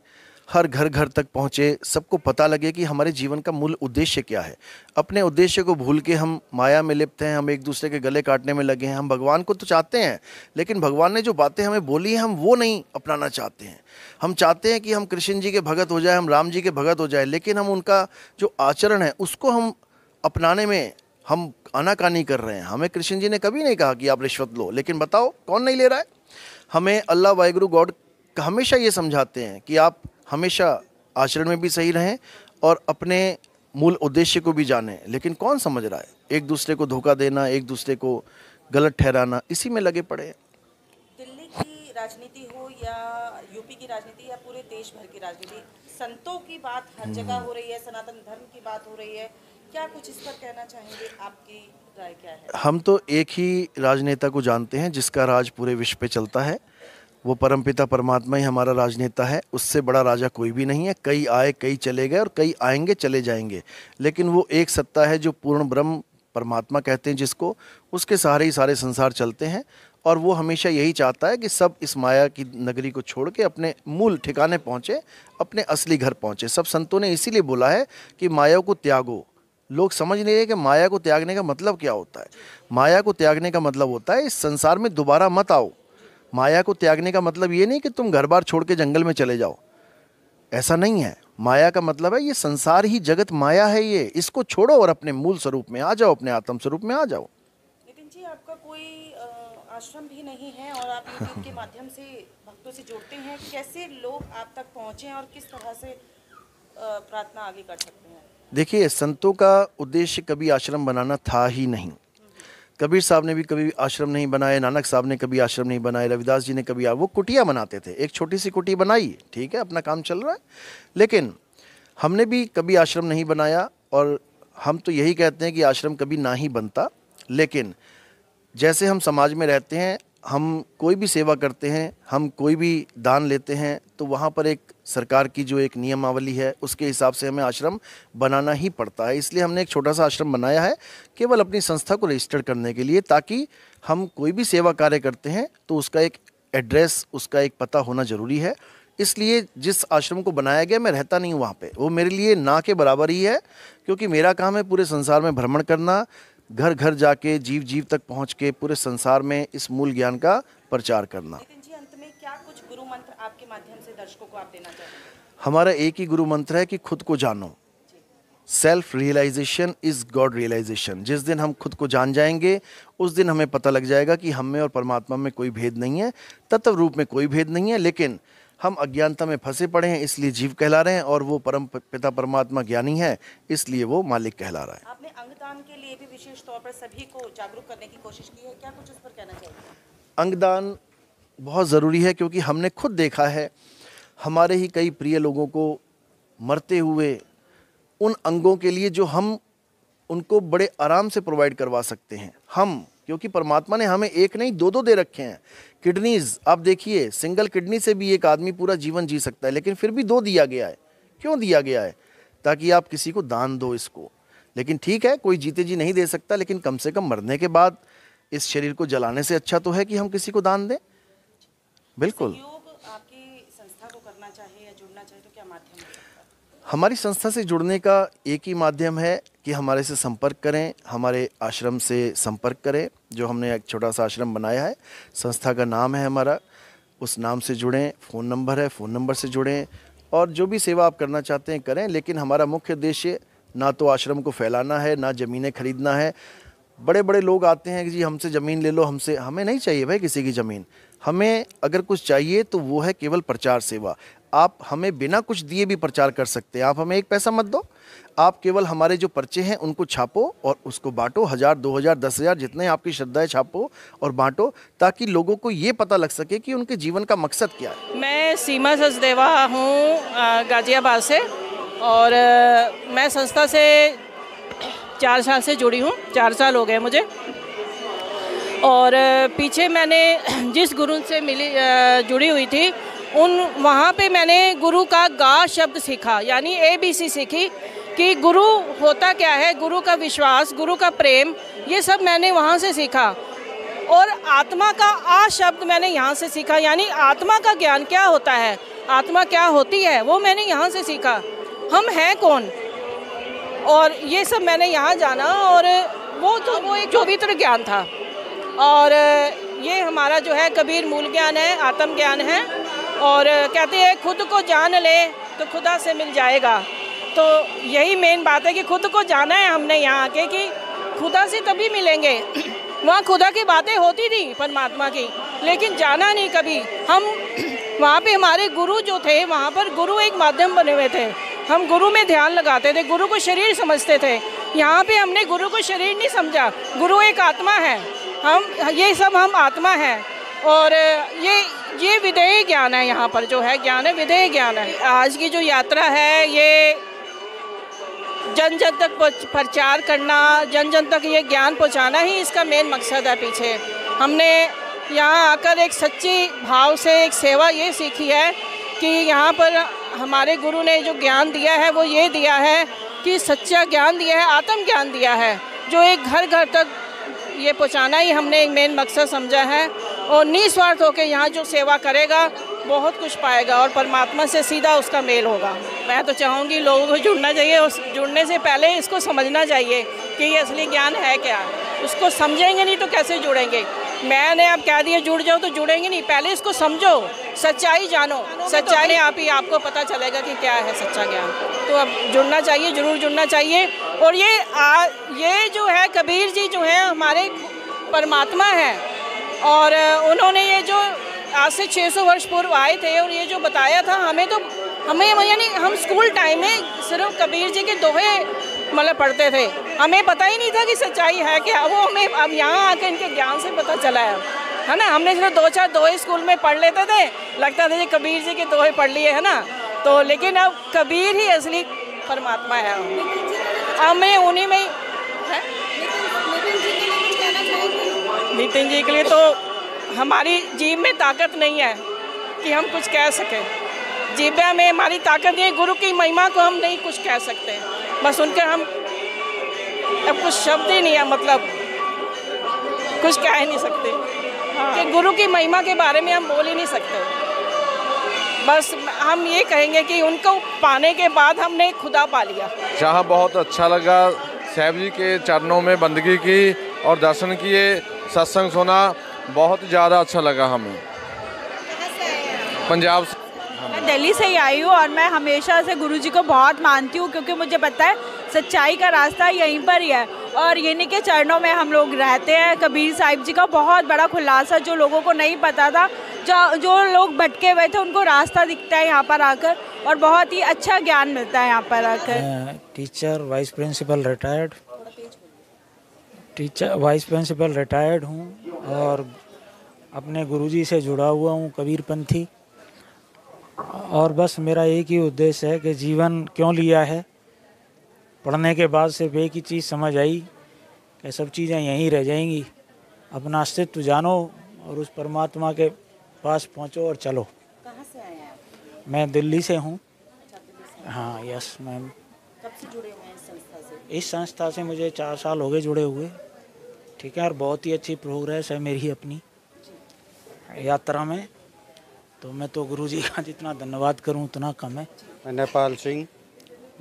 हर घर घर तक पहुँचे, सबको पता लगे कि हमारे जीवन का मूल उद्देश्य क्या है। अपने उद्देश्य को भूल के हम माया में लिप्त हैं, हम एक दूसरे के गले काटने में लगे हैं। हम भगवान को तो चाहते हैं, लेकिन भगवान ने जो बातें हमें बोली हैं हम वो नहीं अपनाना चाहते हैं। हम चाहते हैं कि हम कृष्ण जी के भगत हो जाए, हम राम जी के भगत हो जाए, लेकिन हम उनका जो आचरण है उसको हम अपनाने में हम आनाकानी कर रहे हैं। हमें कृष्ण जी ने कभी नहीं कहा कि आप रिश्वत लो, लेकिन बताओ कौन नहीं ले रहा है। हमें अल्लाह वाहिगुरु गॉड हमेशा ये समझाते हैं कि आप हमेशा आचरण में भी सही रहें और अपने मूल उद्देश्य को भी जानें, लेकिन कौन समझ रहा है। एक दूसरे को धोखा देना, एक दूसरे को गलत ठहराना, इसी में लगे पड़े हैं। दिल्ली की राजनीति हो या यूपी की राजनीति या पूरे देश भर की राजनीति, संतों की बात हर जगह हो रही है, सनातन धर्म की बात हो रही है, क्या कुछ इस पर कहना चाहेंगे? आपकी राय क्या है? हम तो एक ही राजनेता को जानते हैं जिसका राज पूरे विश्व पे चलता है। वो परमपिता परमात्मा ही हमारा राजनेता है। उससे बड़ा राजा कोई भी नहीं है। कई आए, कई चले गए और कई आएंगे, चले जाएंगे, लेकिन वो एक सत्ता है जो पूर्ण ब्रह्म परमात्मा कहते हैं जिसको, उसके सहारे ही सारे संसार चलते हैं। और वो हमेशा यही चाहता है कि सब इस माया की नगरी को छोड़ के अपने मूल ठिकाने पहुँचे, अपने असली घर पहुँचे। सब संतों ने इसीलिए बोला है कि माया को त्यागो। लोग समझ नहीं रहे कि माया को त्यागने का मतलब क्या होता है। माया को त्यागने का मतलब होता है इस संसार में दोबारा मत आओ। माया को त्यागने का मतलब ये नहीं कि तुम घर बार छोड़ के जंगल में चले जाओ, ऐसा नहीं है। माया का मतलब है ये संसार ही जगत माया है, ये इसको छोड़ो और अपने मूल स्वरूप में आ जाओ, अपने आत्म स्वरूप में आ जाओ। नितिन जी, आपका कोई आश्रम भी नहीं है और आप यूट्यूब के माध्यम से भक्तों से जुड़ते हैं, कैसे लोग आप तक पहुँचे और किस तरह से प्रार्थना आगे कर सकते हैं? देखिए, संतों का उद्देश्य कभी आश्रम बनाना था ही नहीं। कबीर साहब ने भी कभी आश्रम नहीं बनाए, नानक साहब ने कभी आश्रम नहीं बनाए, रविदास जी ने कभी, वो कुटिया बनाते थे। एक छोटी सी कुटी बनाई, ठीक है, अपना काम चल रहा है, लेकिन हमने भी कभी आश्रम नहीं बनाया और हम तो यही कहते हैं कि आश्रम कभी ना ही बनता, लेकिन जैसे हम समाज में रहते हैं, हम कोई भी सेवा करते हैं, हम कोई भी दान लेते हैं, तो वहाँ पर एक सरकार की जो एक नियमावली है उसके हिसाब से हमें आश्रम बनाना ही पड़ता है। इसलिए हमने एक छोटा सा आश्रम बनाया है केवल अपनी संस्था को रजिस्टर करने के लिए, ताकि हम कोई भी सेवा कार्य करते हैं तो उसका एक एड्रेस, उसका एक पता होना ज़रूरी है। इसलिए जिस आश्रम को बनाया गया, मैं रहता नहीं हूँ वहाँ पे, वो मेरे लिए ना के बराबर ही है, क्योंकि मेरा काम है पूरे संसार में भ्रमण करना, घर घर जाके जीव जीव तक पहुँच के पूरे संसार में इस मूल ज्ञान का प्रचार करना। नितिन जी, अंत में क्या कुछ गुरु मंत्र आपके माध्यम से दर्शकों को आप देना चाहेंगे? हमारा एक ही गुरु मंत्र है कि खुद को जानो। Self realization is God realization. जिस दिन हम खुद को जान जाएंगे उस दिन हमें पता लग जाएगा कि हम में और परमात्मा में कोई भेद नहीं है, तत्व रूप में कोई भेद नहीं है, लेकिन हम अज्ञानता में फंसे पड़े हैं, इसलिए जीव कहला रहे हैं, और वो परम पिता परमात्मा ज्ञानी है, इसलिए वो मालिक कहला रहा है। आपने अंगदान के लिए भी विशेष तौर पर सभी को जागरूक करने की कोशिश की है, क्या कुछ उस पर कहना चाहिए? अंगदान बहुत ज़रूरी है, क्योंकि हमने खुद देखा है हमारे ही कई प्रिय लोगों को मरते हुए उन अंगों के लिए जो हम उनको बड़े आराम से प्रोवाइड करवा सकते हैं हम, क्योंकि परमात्मा ने हमें एक नहीं दो दे रखे हैं। किडनीज आप देखिए, सिंगल किडनी से भी एक आदमी पूरा जीवन जी सकता है, लेकिन फिर भी 2 दिया गया है। क्यों दिया गया है? ताकि आप किसी को दान दो इसको। लेकिन ठीक है, कोई जीते जी नहीं दे सकता, लेकिन कम से कम मरने के बाद इस शरीर को जलाने से अच्छा तो है कि हम किसी को दान दें। बिल्कुल। सहयोग आपकी संस्था को करना चाहिए या जुड़ना चाहिए तो क्या माध्यम है? हमारी संस्था से जुड़ने का एक ही माध्यम है कि हमारे से संपर्क करें, हमारे आश्रम से संपर्क करें, जो हमने एक छोटा सा आश्रम बनाया है, संस्था का नाम है हमारा, उस नाम से जुड़ें। फ़ोन नंबर है, फ़ोन नंबर से जुड़ें, और जो भी सेवा आप करना चाहते हैं करें। लेकिन हमारा मुख्य उद्देश्य ना तो आश्रम को फैलाना है, ना ज़मीनें खरीदना है। बड़े बड़े लोग आते हैं कि जी हमसे ज़मीन ले लो, हमें नहीं चाहिए भाई किसी की ज़मीन। हमें अगर कुछ चाहिए तो वो है केवल प्रचार सेवा। आप हमें बिना कुछ दिए भी प्रचार कर सकते हैं। आप हमें एक पैसा मत दो, आप केवल हमारे जो पर्चे हैं उनको छापो और उसको बांटो। 1000, 2000, 10,000 जितने आपकी श्रद्धा है छापो और बांटो, ताकि लोगों को ये पता लग सके कि उनके जीवन का मकसद क्या है। मैं सीमा सचदेवा हूँ गाजियाबाद से, और मैं संस्था से 4 साल से जुड़ी हूँ, 4 साल हो गए मुझे। और पीछे मैंने जिस गुरु से जुड़ी हुई थी वहाँ पे मैंने गुरु का गा शब्द सीखा, यानी ABC सीखी कि गुरु होता क्या है, गुरु का विश्वास, गुरु का प्रेम, ये सब मैंने वहाँ से सीखा। और आत्मा का आ शब्द मैंने यहाँ से सीखा, यानी आत्मा का ज्ञान क्या होता है, आत्मा क्या होती है, वो मैंने यहाँ से सीखा। हम हैं कौन, और ये सब मैंने यहाँ जाना, और वो एक पवित्र ज्ञान था। और ये हमारा जो है कबीर मूल ज्ञान है, आत्म ज्ञान है। और कहते हैं खुद को जान ले तो खुदा से मिल जाएगा। तो यही मेन बात है कि खुद को जाना है हमने यहाँ आके कि खुदा से तभी मिलेंगे। वहाँ खुदा की बातें होती थी परमात्मा की, लेकिन जाना नहीं कभी। हम वहाँ पे हमारे गुरु जो थे, वहाँ पर गुरु एक माध्यम बने हुए थे। हम गुरु में ध्यान लगाते थे, गुरु को शरीर समझते थे। यहाँ पे हमने गुरु को शरीर नहीं समझा, गुरु एक आत्मा है। हम आत्मा है, और ये विधेय ज्ञान है। यहाँ पर जो है ज्ञान है, विधेय ज्ञान है। आज की जो यात्रा है ये जन जन तक प्रचार करना, जन जन तक ये ज्ञान पहुँचाना ही इसका मेन मकसद है। पीछे हमने यहाँ आकर एक सच्ची भाव से एक सेवा ये सीखी है कि यहाँ पर हमारे गुरु ने जो ज्ञान दिया है वो ये दिया है कि सच्चा ज्ञान दिया है, आत्म ज्ञान दिया है, जो एक घर घर तक ये पहुँचाना ही हमने एक मेन मकसद समझा है। और निस्वार्थ होकर यहाँ जो सेवा करेगा बहुत कुछ पाएगा और परमात्मा से सीधा उसका मेल होगा। मैं तो चाहूँगी लोगों को जुड़ना चाहिए, और जुड़ने से पहले इसको समझना चाहिए कि ये असली ज्ञान है क्या। उसको समझेंगे नहीं तो कैसे जुड़ेंगे। मैंने अब कह दिया जुड़ जाओ तो जुड़ेंगे नहीं, पहले इसको समझो, सच्चाई जानो, सच्चाई आप ही आपको पता चलेगा कि क्या है सच्चा ज्ञान। तो अब जुड़ना चाहिए, ज़रूर जुड़ना चाहिए। और ये जो है कबीर जी जो है हमारे परमात्मा है, और उन्होंने ये जो आज से 600 वर्ष पूर्व आए थे और ये जो बताया था हमें यानी हम स्कूल टाइम में सिर्फ कबीर जी के दोहे मतलब पढ़ते थे, हमें पता ही नहीं था कि सच्चाई है क्या। वो हमें अब यहाँ आकर इनके ज्ञान से पता चला है ना। हमने सिर्फ 2-4 दोहे स्कूल में पढ़ लेते थे, लगता था कि कबीर जी के दोहे पढ़ लिए है ना। तो लेकिन अब कबीर ही असली परमात्मा है। हमें उन्हीं में है। नितिन जी के लिए तो हमारी जीभ में ताकत नहीं है कि हम कुछ कह सकें। जीभ में हमारी ताकत नहीं, गुरु की महिमा को हम नहीं कुछ कह सकते। बस उनके हम अब कुछ शब्द ही नहीं है, मतलब कुछ कह ही नहीं सकते। हाँ। कि गुरु की महिमा के बारे में हम बोल ही नहीं सकते। बस हम ये कहेंगे कि उनको पाने के बाद हमने खुदा पा लिया। जहाँ बहुत अच्छा लगा, साहब जी के चरणों में बंदगी की और दर्शन किए, सत्संग सुना, बहुत ज़्यादा अच्छा लगा हमें। पंजाब से। मैं दिल्ली से ही आई हूँ और मैं हमेशा से गुरुजी को बहुत मानती हूँ, क्योंकि मुझे पता है सच्चाई का रास्ता यहीं पर ही है और इन्हीं के चरणों में हम लोग रहते हैं। कबीर साहिब जी का बहुत बड़ा खुलासा जो लोगों को नहीं पता था, जो लोग भटके हुए थे, उनको रास्ता दिखता है यहाँ पर आकर और बहुत ही अच्छा ज्ञान मिलता है यहाँ पर आकर। टीचर वाइस प्रिंसिपल रिटायर्ड हूँ और अपने गुरुजी से जुड़ा हुआ हूँ, कबीरपंथी। और बस मेरा एक ही उद्देश्य है कि जीवन क्यों लिया है। पढ़ने के बाद सिर्फ एक ही चीज़ समझ आई कि सब चीज़ें यहीं रह जाएंगी। अपना अस्तित्व जानो और उस परमात्मा के पास पहुँचो और चलो। कहाँ से आए हैं आप? मैं दिल्ली से हूँ। अच्छा, दिल्ली से। हाँ, यस मैम। कब से जुड़े हुए हैं इस संस्था से? इस संस्था से मुझे 4 साल हो गए जुड़े हुए। ठीक है, और बहुत ही अच्छी प्रोग्रेस है मेरी अपनी यात्रा में। तो मैं तो गुरुजी का जितना धन्यवाद करूं उतना कम है। मैं नेपाल सिंह,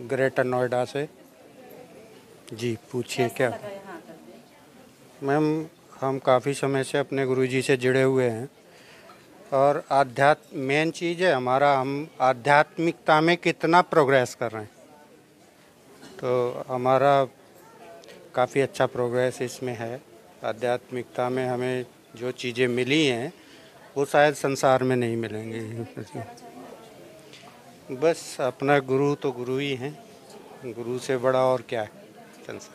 ग्रेटर नोएडा से। जी पूछिए क्या। मैम हम काफ़ी समय से अपने गुरुजी से जुड़े हुए हैं और मेन चीज़ है हमारा, हम आध्यात्मिकता में कितना प्रोग्रेस कर रहे हैं। तो हमारा काफ़ी अच्छा प्रोग्रेस इसमें है। आध्यात्मिकता में हमें जो चीज़ें मिली हैं वो शायद संसार में नहीं मिलेंगे। बस अपना गुरु तो गुरु ही हैं, गुरु से बड़ा और क्या है संसार।